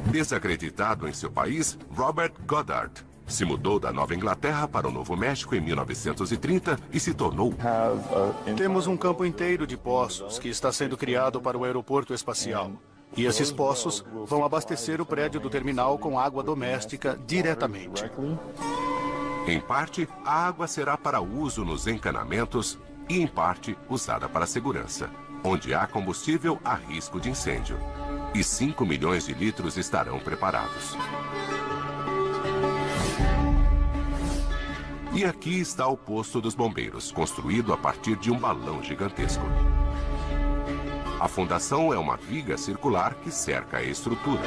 Desacreditado em seu país, Robert Goddard se mudou da Nova Inglaterra para o Novo México em 1930 e se tornou... Temos um campo inteiro de poços que está sendo criado para o aeroporto espacial. E esses poços vão abastecer o prédio do terminal com água doméstica diretamente. Em parte, a água será para uso nos encanamentos e, em parte, usada para segurança. Onde há combustível, há risco de incêndio. E 5 milhões de litros estarão preparados. E aqui está o posto dos bombeiros, construído a partir de um balão gigantesco. A fundação é uma viga circular que cerca a estrutura.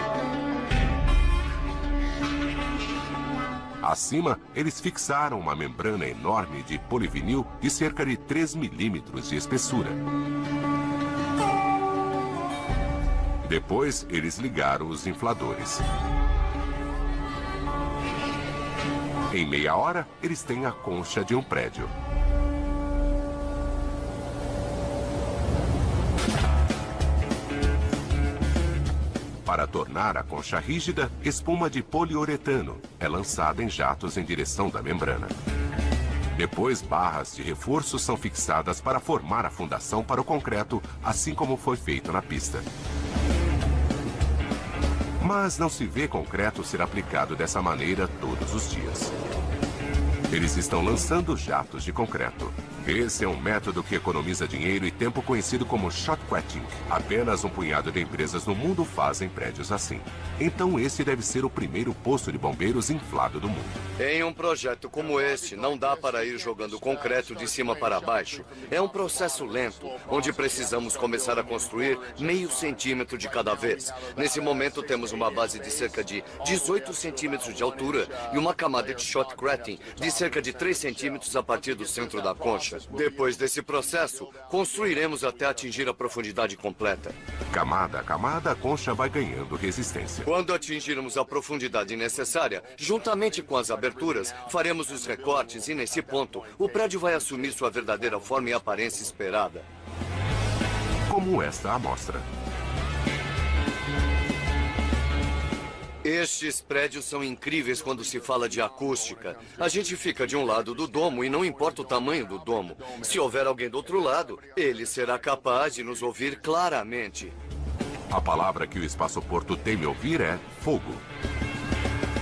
Acima, eles fixaram uma membrana enorme de polivinil de cerca de 3 milímetros de espessura. Depois, eles ligaram os infladores. Em meia hora, eles têm a concha de um prédio. Para tornar a concha rígida, espuma de poliuretano é lançada em jatos em direção da membrana. Depois, barras de reforço são fixadas para formar a fundação para o concreto, assim como foi feito na pista. Mas não se vê concreto ser aplicado dessa maneira todos os dias. Eles estão lançando jatos de concreto. Esse é um método que economiza dinheiro e tempo conhecido como shotcreting. Apenas um punhado de empresas no mundo fazem prédios assim. Então esse deve ser o primeiro posto de bombeiros inflado do mundo. Em um projeto como este, não dá para ir jogando concreto de cima para baixo. É um processo lento, onde precisamos começar a construir meio centímetro de cada vez. Nesse momento temos uma base de cerca de 18 centímetros de altura e uma camada de shotcreting de cerca de 3 centímetros a partir do centro da concha. Depois desse processo, construiremos até atingir a profundidade completa. Camada a camada, a concha vai ganhando resistência. Quando atingirmos a profundidade necessária, juntamente com as aberturas, faremos os recortes e, nesse ponto, o prédio vai assumir sua verdadeira forma e aparência esperada. Como esta amostra. Estes prédios são incríveis quando se fala de acústica. A gente fica de um lado do domo e não importa o tamanho do domo. Se houver alguém do outro lado, ele será capaz de nos ouvir claramente. A palavra que o espaçoporto teme ouvir é fogo.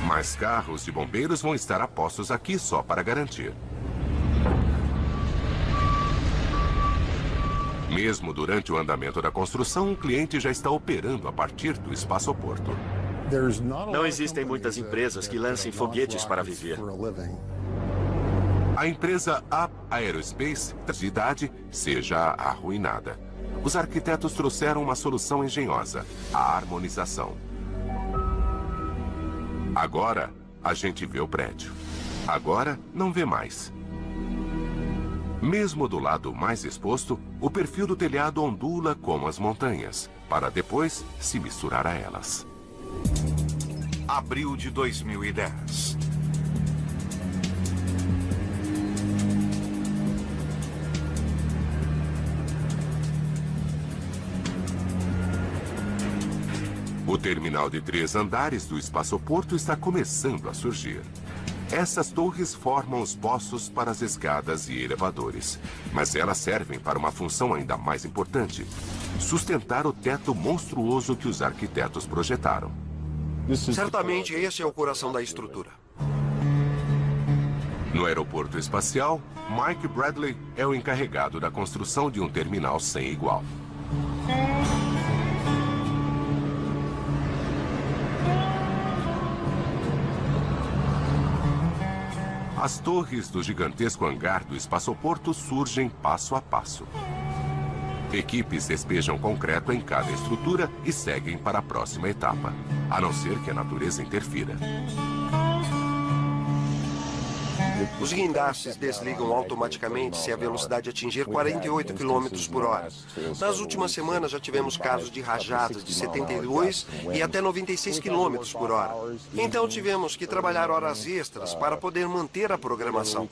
Mas carros de bombeiros vão estar apostos aqui só para garantir. Mesmo durante o andamento da construção, o cliente já está operando a partir do espaçoporto. Não existem muitas empresas que lancem foguetes para viver. A empresa Up Aerospace, de idade, seja arruinada. Os arquitetos trouxeram uma solução engenhosa, a harmonização. Agora, a gente vê o prédio. Agora, não vê mais. Mesmo do lado mais exposto, o perfil do telhado ondula como as montanhas, para depois se misturar a elas. Abril de 2010. O terminal de 3 andares do espaçoporto está começando a surgir. Essas torres formam os poços para as escadas e elevadores, mas elas servem para uma função ainda mais importante: sustentar o teto monstruoso que os arquitetos projetaram. Certamente esse é o coração da estrutura. No aeroporto espacial, Mike Bradley é o encarregado da construção de um terminal sem igual. As torres do gigantesco hangar do espaçoporto surgem passo a passo. Equipes despejam concreto em cada estrutura e seguem para a próxima etapa, a não ser que a natureza interfira. Os guindastes desligam automaticamente se a velocidade atingir 48 km por hora. Nas últimas semanas já tivemos casos de rajadas de 72 e até 96 km por hora. Então tivemos que trabalhar horas extras para poder manter a programação.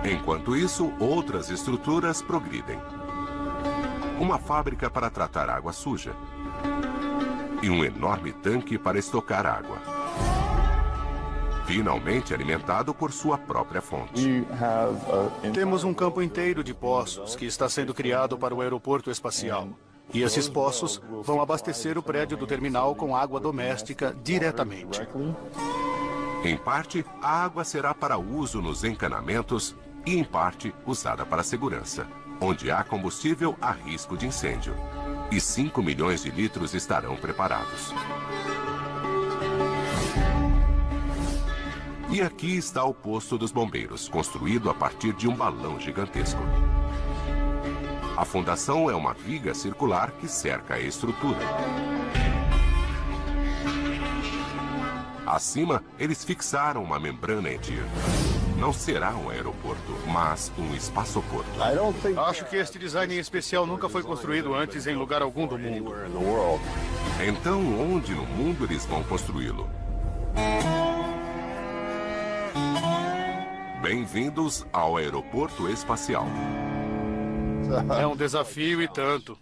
Enquanto isso, outras estruturas progridem. Uma fábrica para tratar água suja. E um enorme tanque para estocar água. Finalmente alimentado por sua própria fonte. Temos um campo inteiro de poços que está sendo criado para o aeroporto espacial. E esses poços vão abastecer o prédio do terminal com água doméstica diretamente. Em parte, a água será para uso nos encanamentos e, em parte, usada para segurança, onde há combustível a risco de incêndio. E 5 milhões de litros estarão preparados. E aqui está o posto dos bombeiros, construído a partir de um balão gigantesco. A fundação é uma viga circular que cerca a estrutura. Acima, eles fixaram uma membrana etir. Não será um aeroporto, mas um espaçoporto. Acho que este design em especial nunca foi construído antes em lugar algum do mundo. Então, onde no mundo eles vão construí-lo? Bem-vindos ao aeroporto espacial. É um desafio e tanto.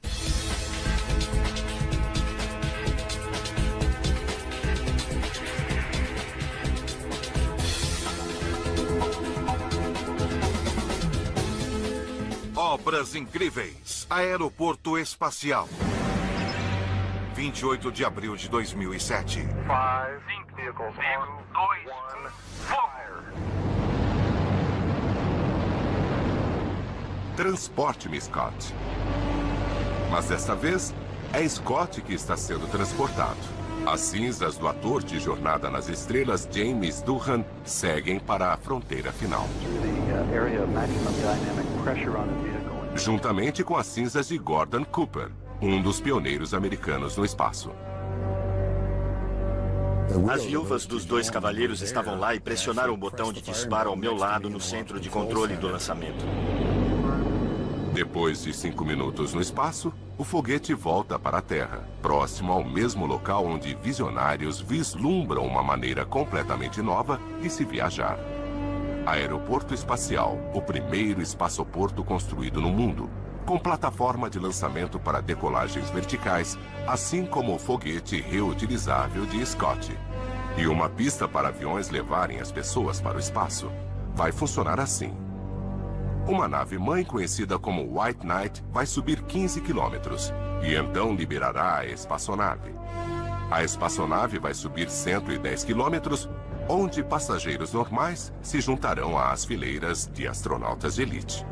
Obras incríveis. Aeroporto Espacial. 28 de abril de 2007. 5 vehicles, 2, 1, fire. Transporte-me, Scott. Mas desta vez, é Scott que está sendo transportado. As cinzas do ator de Jornada nas Estrelas, James Doohan, seguem para a fronteira final. Juntamente com as cinzas de Gordon Cooper, um dos pioneiros americanos no espaço. As viúvas dos 2 cavalheiros estavam lá e pressionaram o botão de disparo ao meu lado no centro de controle do lançamento. Depois de 5 minutos no espaço, o foguete volta para a Terra, próximo ao mesmo local onde visionários vislumbram uma maneira completamente nova de se viajar. Aeroporto Espacial, o primeiro espaçoporto construído no mundo, com plataforma de lançamento para decolagens verticais, assim como o foguete reutilizável de Scott. E uma pista para aviões levarem as pessoas para o espaço. Vai funcionar assim. Uma nave-mãe conhecida como White Knight vai subir 15 quilômetros e então liberará a espaçonave. A espaçonave vai subir 110 quilômetros, onde passageiros normais se juntarão às fileiras de astronautas de elite.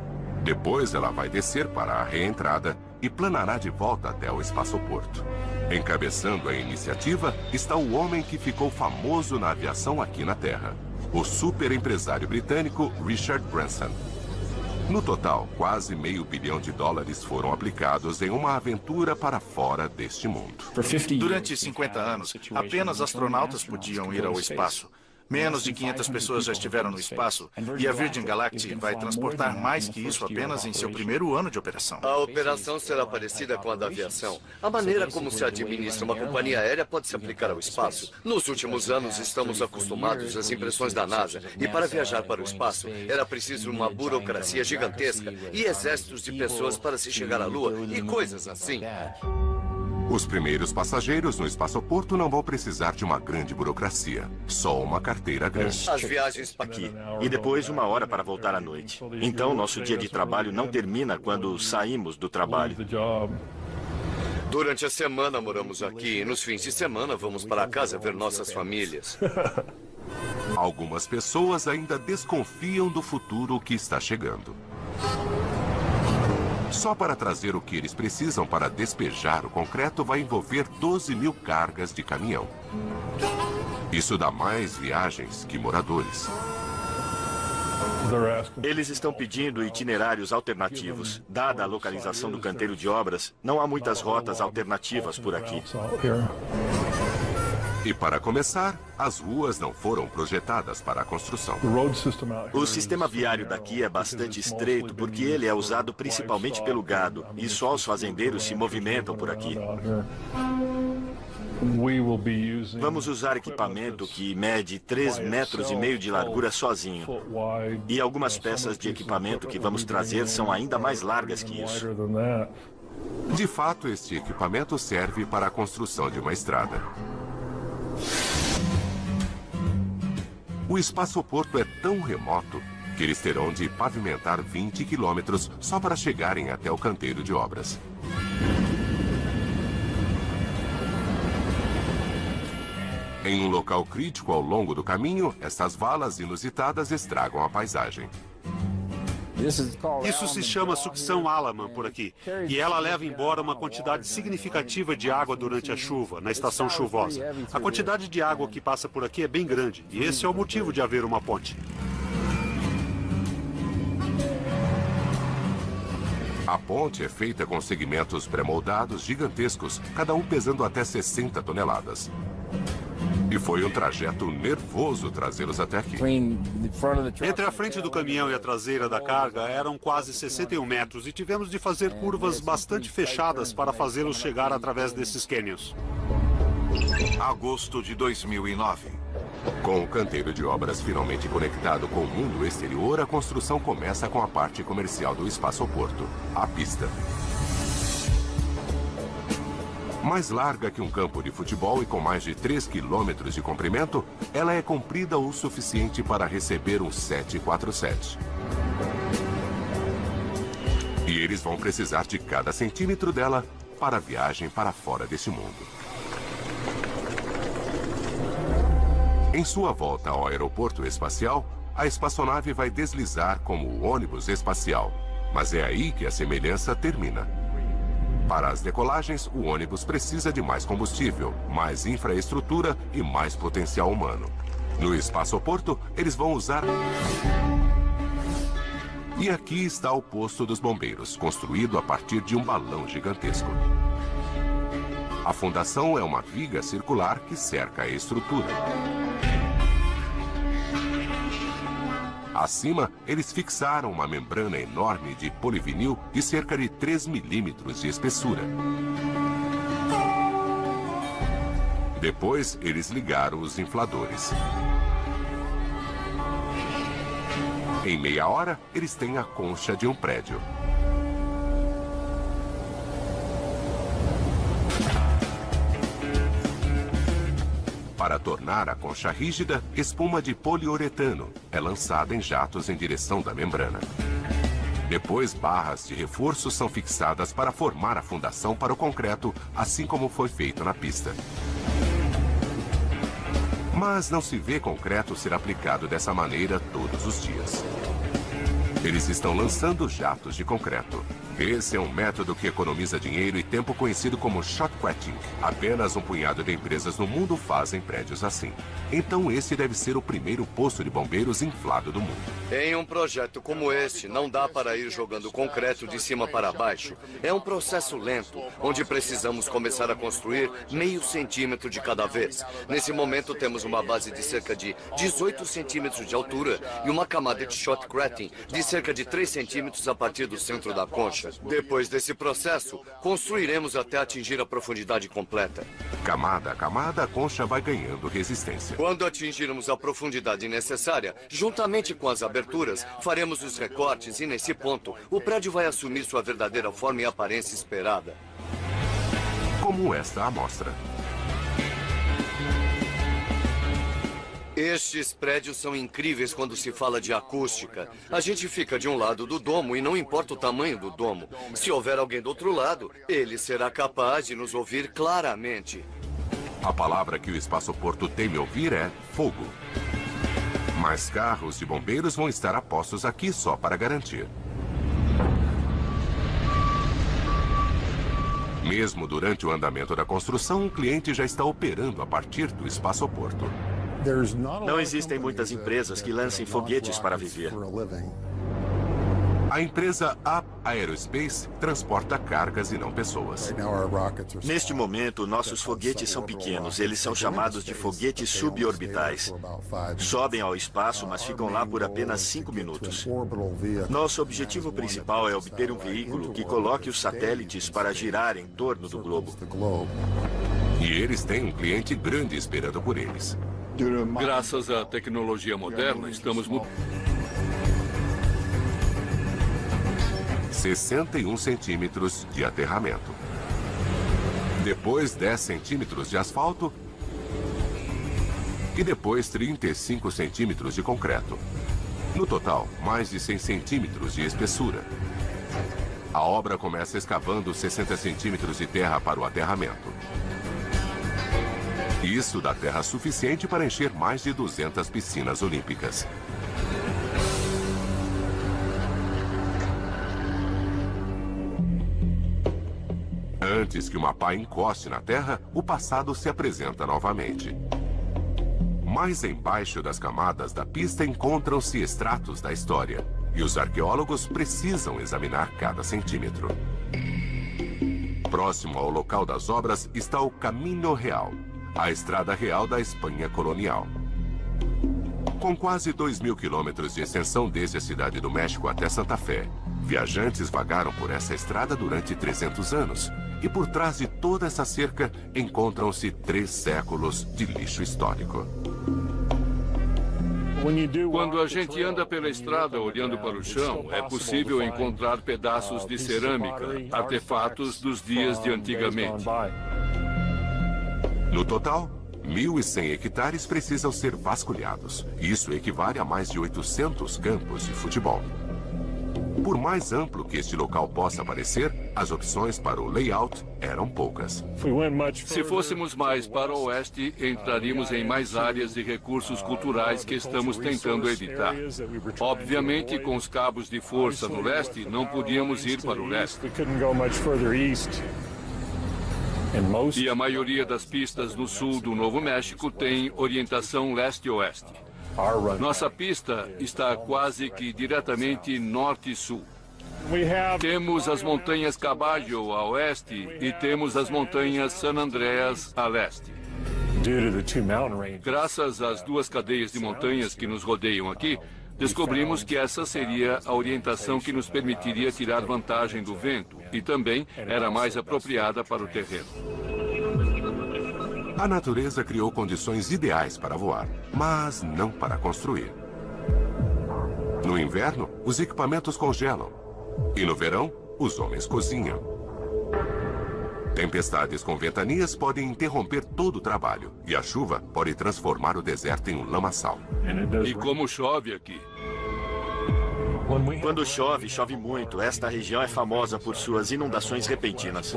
Depois ela vai descer para a reentrada e planará de volta até o espaçoporto. Encabeçando a iniciativa está o homem que ficou famoso na aviação aqui na Terra, o superempresário britânico Richard Branson. No total, quase $500 milhões foram aplicados em uma aventura para fora deste mundo. Durante 50 anos, apenas astronautas podiam ir ao espaço. Menos de 500 pessoas já estiveram no espaço e a Virgin Galactic vai transportar mais que isso apenas em seu primeiro ano de operação. A operação será parecida com a da aviação. A maneira como se administra uma companhia aérea pode se aplicar ao espaço. Nos últimos anos, estamos acostumados às impressões da NASA e para viajar para o espaço era preciso uma burocracia gigantesca e exércitos de pessoas para se chegar à Lua e coisas assim. Os primeiros passageiros no espaçoporto não vão precisar de uma grande burocracia, só uma carteira grande. As viagens aqui e depois 1 hora para voltar à noite. Então, nosso dia de trabalho não termina quando saímos do trabalho. Durante a semana moramos aqui e nos fins de semana vamos para casa ver nossas famílias. Algumas pessoas ainda desconfiam do futuro que está chegando. Só para trazer o que eles precisam para despejar o concreto vai envolver 12 mil cargas de caminhão. Isso dá mais viagens que moradores. Eles estão pedindo itinerários alternativos. Dada a localização do canteiro de obras, não há muitas rotas alternativas por aqui. E para começar, as ruas não foram projetadas para a construção. O sistema viário daqui é bastante estreito porque ele é usado principalmente pelo gado e só os fazendeiros se movimentam por aqui. Vamos usar equipamento que mede 3,5 metros de largura sozinho. E algumas peças de equipamento que vamos trazer são ainda mais largas que isso. De fato, este equipamento serve para a construção de uma estrada. O espaçoporto é tão remoto que eles terão de pavimentar 20 quilômetros só para chegarem até o canteiro de obras. Em um local crítico ao longo do caminho, estas valas inusitadas estragam a paisagem. Isso se chama sucção Alaman por aqui. E ela leva embora uma quantidade significativa de água durante a chuva, na estação chuvosa. A quantidade de água que passa por aqui é bem grande. E esse é o motivo de haver uma ponte. A ponte é feita com segmentos pré-moldados gigantescos, cada um pesando até 60 toneladas. E foi um trajeto nervoso trazê-los até aqui. Entre a frente do caminhão e a traseira da carga eram quase 61 metros e tivemos de fazer curvas bastante fechadas para fazê-los chegar através desses cânions. Agosto de 2009. Com o canteiro de obras finalmente conectado com o mundo exterior, a construção começa com a parte comercial do espaçoporto, a pista. Mais larga que um campo de futebol e com mais de 3 quilômetros de comprimento, ela é comprida o suficiente para receber um 747. E eles vão precisar de cada centímetro dela para a viagem para fora deste mundo. Em sua volta ao aeroporto espacial, a espaçonave vai deslizar como o ônibus espacial. Mas é aí que a semelhança termina. Para as decolagens, o ônibus precisa de mais combustível, mais infraestrutura e mais potencial humano. No espaçoporto, eles vão usar... E aqui está o posto dos bombeiros, construído a partir de um balão gigantesco. A fundação é uma viga circular que cerca a estrutura. Acima, eles fixaram uma membrana enorme de polivinil de cerca de 3 milímetros de espessura. Depois, eles ligaram os infladores. Em meia hora, eles têm a concha de um prédio. Para tornar a concha rígida, espuma de poliuretano é lançada em jatos em direção da membrana. Depois, barras de reforço são fixadas para formar a fundação para o concreto, assim como foi feito na pista. Mas não se vê concreto ser aplicado dessa maneira todos os dias. Eles estão lançando jatos de concreto. Esse é um método que economiza dinheiro e tempo conhecido como shotcreting. Apenas um punhado de empresas no mundo fazem prédios assim. Então esse deve ser o primeiro posto de bombeiros inflado do mundo. Em um projeto como este, não dá para ir jogando concreto de cima para baixo. É um processo lento, onde precisamos começar a construir meio centímetro de cada vez. Nesse momento temos uma base de cerca de 18 centímetros de altura e uma camada de shotcreting de cerca de 3 centímetros a partir do centro da concha. Depois desse processo, construiremos até atingir a profundidade completa. Camada a camada, a concha vai ganhando resistência. Quando atingirmos a profundidade necessária, juntamente com as aberturas, faremos os recortes e, nesse ponto, o prédio vai assumir sua verdadeira forma e aparência esperada. Como esta amostra. Estes prédios são incríveis quando se fala de acústica. A gente fica de um lado do domo e não importa o tamanho do domo. Se houver alguém do outro lado, ele será capaz de nos ouvir claramente. A palavra que o espaçoporto teme ouvir é fogo. Mas carros de bombeiros vão estar a postos aqui só para garantir. Mesmo durante o andamento da construção, o cliente já está operando a partir do espaçoporto. Não existem muitas empresas que lancem foguetes para viver. A empresa Up Aerospace transporta cargas e não pessoas. Neste momento, nossos foguetes são pequenos. Eles são chamados de foguetes suborbitais. Sobem ao espaço, mas ficam lá por apenas 5 minutos. Nosso objetivo principal é obter um veículo que coloque os satélites para girar em torno do globo. E eles têm um cliente grande esperando por eles. Graças à tecnologia moderna, estamos mudando. 61 centímetros de aterramento. Depois 10 centímetros de asfalto. E depois 35 centímetros de concreto. No total, mais de 100 centímetros de espessura. A obra começa escavando 60 centímetros de terra para o aterramento. Isso dá terra suficiente para encher mais de 200 piscinas olímpicas. Antes que uma pá encoste na terra, o passado se apresenta novamente. Mais embaixo das camadas da pista encontram-se estratos da história. E os arqueólogos precisam examinar cada centímetro. Próximo ao local das obras está o Camino Real, a estrada real da Espanha colonial. Com quase 2.000 quilômetros de extensão desde a cidade do México até Santa Fé, viajantes vagaram por essa estrada durante 300 anos. E por trás de toda essa cerca encontram-se 3 séculos de lixo histórico. Quando a gente anda pela estrada olhando para o chão, é possível encontrar pedaços de cerâmica, artefatos dos dias de antigamente. No total, 1.100 hectares precisam ser vasculhados. Isso equivale a mais de 800 campos de futebol. Por mais amplo que este local possa parecer, as opções para o layout eram poucas. Se fôssemos mais para o oeste, entraríamos em mais áreas e recursos culturais que estamos tentando evitar. Obviamente, com os cabos de força no leste, não podíamos ir para o leste. E a maioria das pistas no sul do Novo México tem orientação leste-oeste. Nossa pista está quase que diretamente norte-sul. Temos as montanhas Caballo a oeste e temos as montanhas San Andreas a leste. Graças às 2 cadeias de montanhas que nos rodeiam aqui, Descobrimos que essa seria a orientação que nos permitiria tirar vantagem do vento e também era mais apropriada para o terreno. A natureza criou condições ideais para voar, mas não para construir. No inverno, os equipamentos congelam. E no verão, os homens cozinham. Tempestades com ventanias podem interromper todo o trabalho. E a chuva pode transformar o deserto em um lamaçal. E como chove aqui? Quando chove, chove muito. Esta região é famosa por suas inundações repentinas.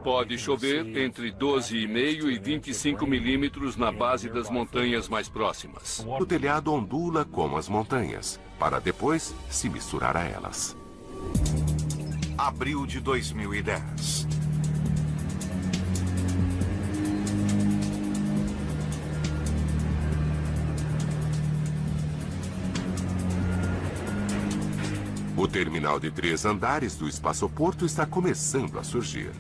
Pode chover entre 12,5 e 25 milímetros na base das montanhas mais próximas. O telhado ondula como as montanhas, para depois se misturar a elas. Abril de 2010. O terminal de 3 andares do espaçoporto está começando a surgir.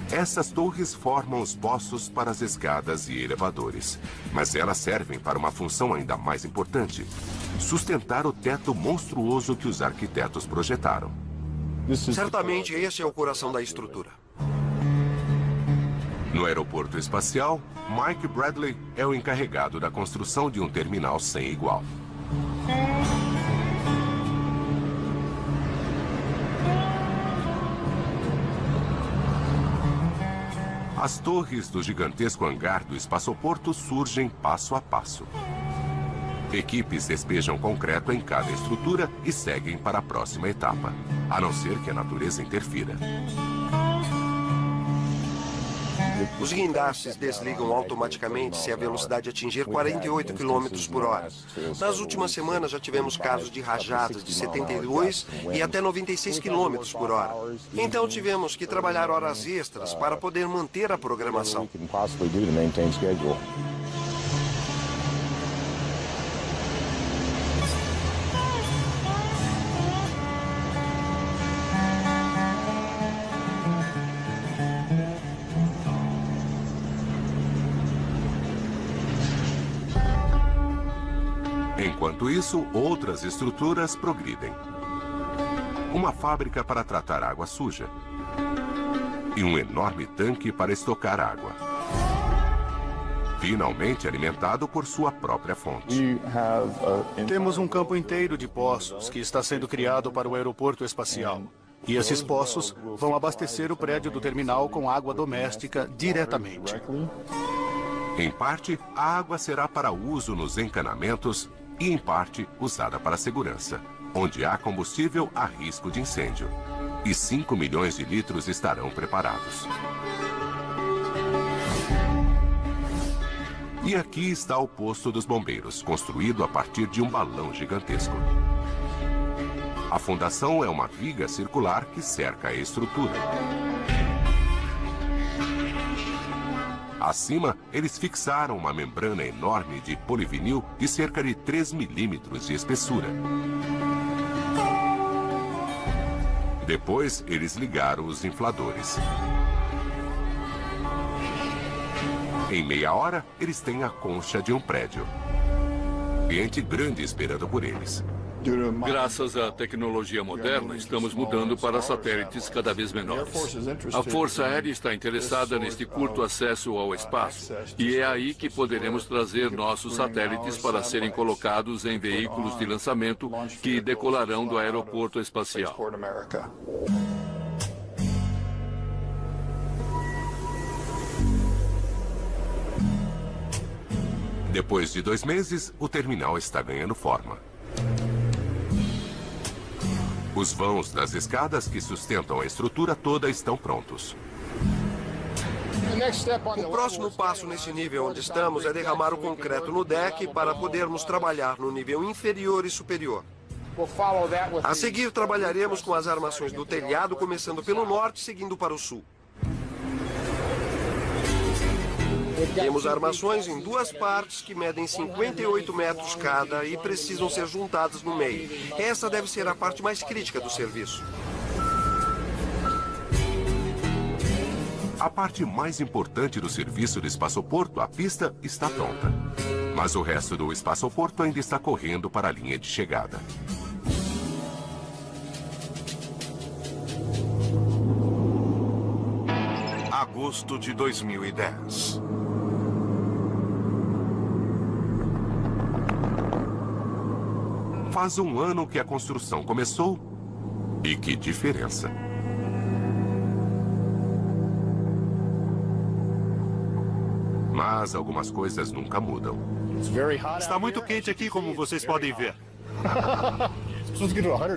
Essas torres formam os poços para as escadas e elevadores, mas elas servem para uma função ainda mais importante: sustentar o teto monstruoso que os arquitetos projetaram. Certamente esse é o coração da estrutura. No aeroporto espacial, Mike Bradley é o encarregado da construção de um terminal sem igual. As torres do gigantesco hangar do espaçoporto surgem passo a passo. Equipes despejam concreto em cada estrutura e seguem para a próxima etapa, a não ser que a natureza interfira. Os guindastes desligam automaticamente se a velocidade atingir 48 km por hora. Nas últimas semanas já tivemos casos de rajadas de 72 e até 96 km por hora. Então tivemos que trabalhar horas extras para poder manter a programação. Enquanto isso, outras estruturas progridem. Uma fábrica para tratar água suja. E um enorme tanque para estocar água. Finalmente alimentado por sua própria fonte. Temos um campo inteiro de poços que está sendo criado para o aeroporto espacial. E esses poços vão abastecer o prédio do terminal com água doméstica diretamente. Em parte, a água será para uso nos encanamentos e, em parte, usada para segurança, onde há combustível a risco de incêndio. E 5 milhões de litros estarão preparados. E aqui está o posto dos bombeiros, construído a partir de um balão gigantesco. A fundação é uma viga circular que cerca a estrutura. Acima, eles fixaram uma membrana enorme de polivinil de cerca de 3 milímetros de espessura. Depois, eles ligaram os infladores. Em meia hora, eles têm a concha de um prédio. Gente grande esperando por eles. Graças à tecnologia moderna, estamos mudando para satélites cada vez menores. A Força Aérea está interessada neste curto acesso ao espaço, e é aí que poderemos trazer nossos satélites para serem colocados em veículos de lançamento que decolarão do aeroporto espacial. Depois de 2 meses, o terminal está ganhando forma. Os vãos das escadas que sustentam a estrutura toda estão prontos. O próximo passo nesse nível onde estamos é derramar o concreto no deck para podermos trabalhar no nível inferior e superior. A seguir, trabalharemos com as armações do telhado, começando pelo norte e seguindo para o sul. Temos armações em 2 partes que medem 58 metros cada e precisam ser juntadas no meio. Essa deve ser a parte mais crítica do serviço. A parte mais importante do serviço do espaçoporto, a pista, está pronta. Mas o resto do espaçoporto ainda está correndo para a linha de chegada. Agosto de 2010. Faz um ano que a construção começou. E que diferença! Mas algumas coisas nunca mudam. Está muito quente aqui, como vocês podem ver.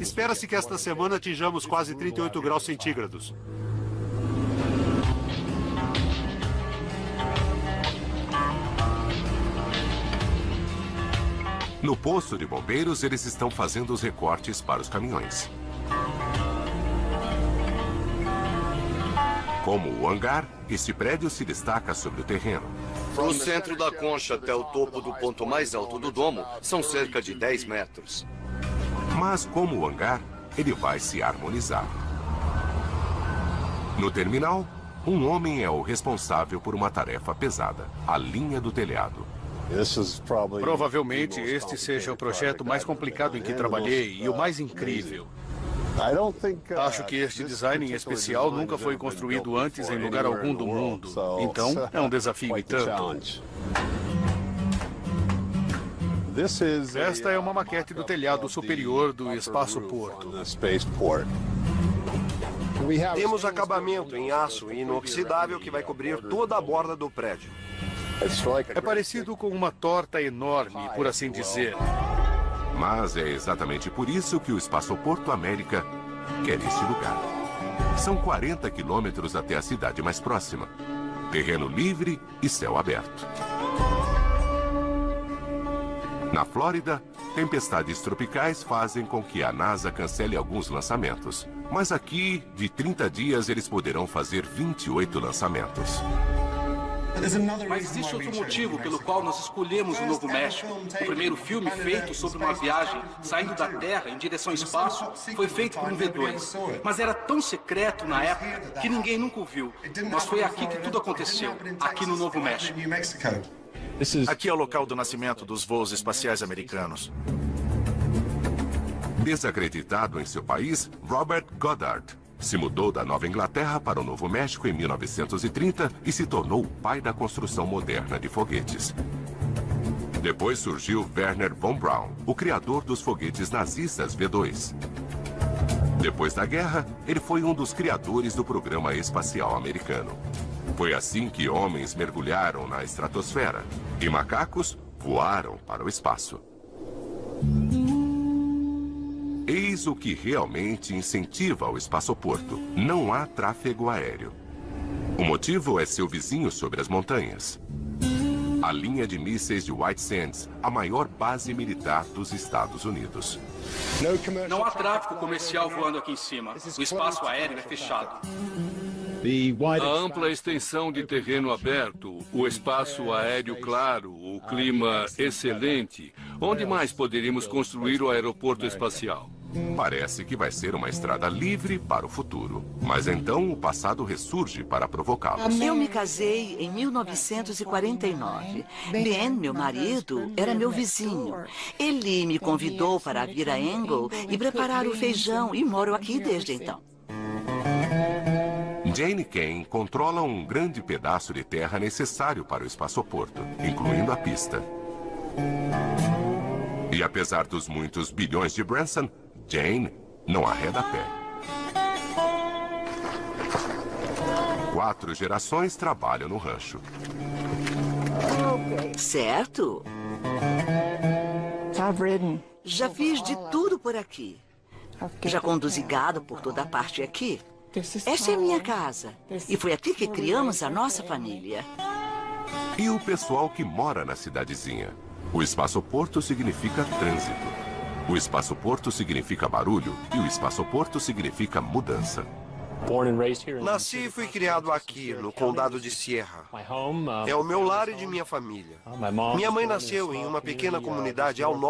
Espera-se que esta semana atinjamos quase 38 graus centígrados. No posto de bombeiros, eles estão fazendo os recortes para os caminhões. Como o hangar, este prédio se destaca sobre o terreno. Do centro da concha até o topo do ponto mais alto do domo, são cerca de 10 metros. Mas como o hangar, ele vai se harmonizar. No terminal, um homem é o responsável por uma tarefa pesada, a linha do telhado. Provavelmente este seja o projeto mais complicado em que trabalhei e o mais incrível. Acho que este design em especial nunca foi construído antes em lugar algum do mundo. Então, é um desafio e tanto. Esta é uma maquete do telhado superior do espaço-porto. Temos acabamento em aço inoxidável que vai cobrir toda a borda do prédio. É parecido com uma torta enorme, por assim dizer. Mas é exatamente por isso que o Espaçoporto América quer este lugar. São 40 quilômetros até a cidade mais próxima. Terreno livre e céu aberto. Na Flórida, tempestades tropicais fazem com que a NASA cancele alguns lançamentos. Mas aqui, de 30 dias, eles poderão fazer 28 lançamentos. Mas existe outro motivo pelo qual nós escolhemos o Novo México. O primeiro filme feito sobre uma viagem saindo da Terra em direção ao espaço foi feito por um V2. Mas era tão secreto na época que ninguém nunca o viu. Mas foi aqui que tudo aconteceu, aqui no Novo México. Aqui é o local do nascimento dos voos espaciais americanos. Desacreditado em seu país, Robert Goddard se mudou da Nova Inglaterra para o Novo México em 1930 e se tornou o pai da construção moderna de foguetes. Depois surgiu Wernher von Braun, o criador dos foguetes nazistas V2. Depois da guerra, ele foi um dos criadores do programa espacial americano. Foi assim que homens mergulharam na estratosfera e macacos voaram para o espaço. Eis o que realmente incentiva o espaçoporto. Não há tráfego aéreo. O motivo é seu vizinho sobre as montanhas. A linha de mísseis de White Sands, a maior base militar dos Estados Unidos. Não há tráfego comercial voando aqui em cima. O espaço aéreo é fechado. A ampla extensão de terreno aberto, o espaço aéreo claro, o clima excelente. Onde mais poderíamos construir o aeroporto espacial? Parece que vai ser uma estrada livre para o futuro. Mas então o passado ressurge para provocá-los. Eu me casei em 1949. Ben, meu marido, era meu vizinho. Ele me convidou para vir a Engel e preparar o feijão e moro aqui desde então. Jane Kane controla um grande pedaço de terra necessário para o espaçoporto, incluindo a pista. E apesar dos muitos bilhões de Branson, Jane não arreda pé. 4 gerações trabalham no rancho. Certo. Já fiz de tudo por aqui. Já conduzi gado por toda a parte aqui. Essa é minha casa. E foi aqui que criamos a nossa família. E o pessoal que mora na cidadezinha? O espaçoporto significa trânsito. O espaçoporto significa barulho e o espaçoporto significa mudança. Nasci e fui criado aqui, no condado de Sierra. É o meu lar e de minha família. Minha mãe nasceu em uma pequena comunidade ao norte.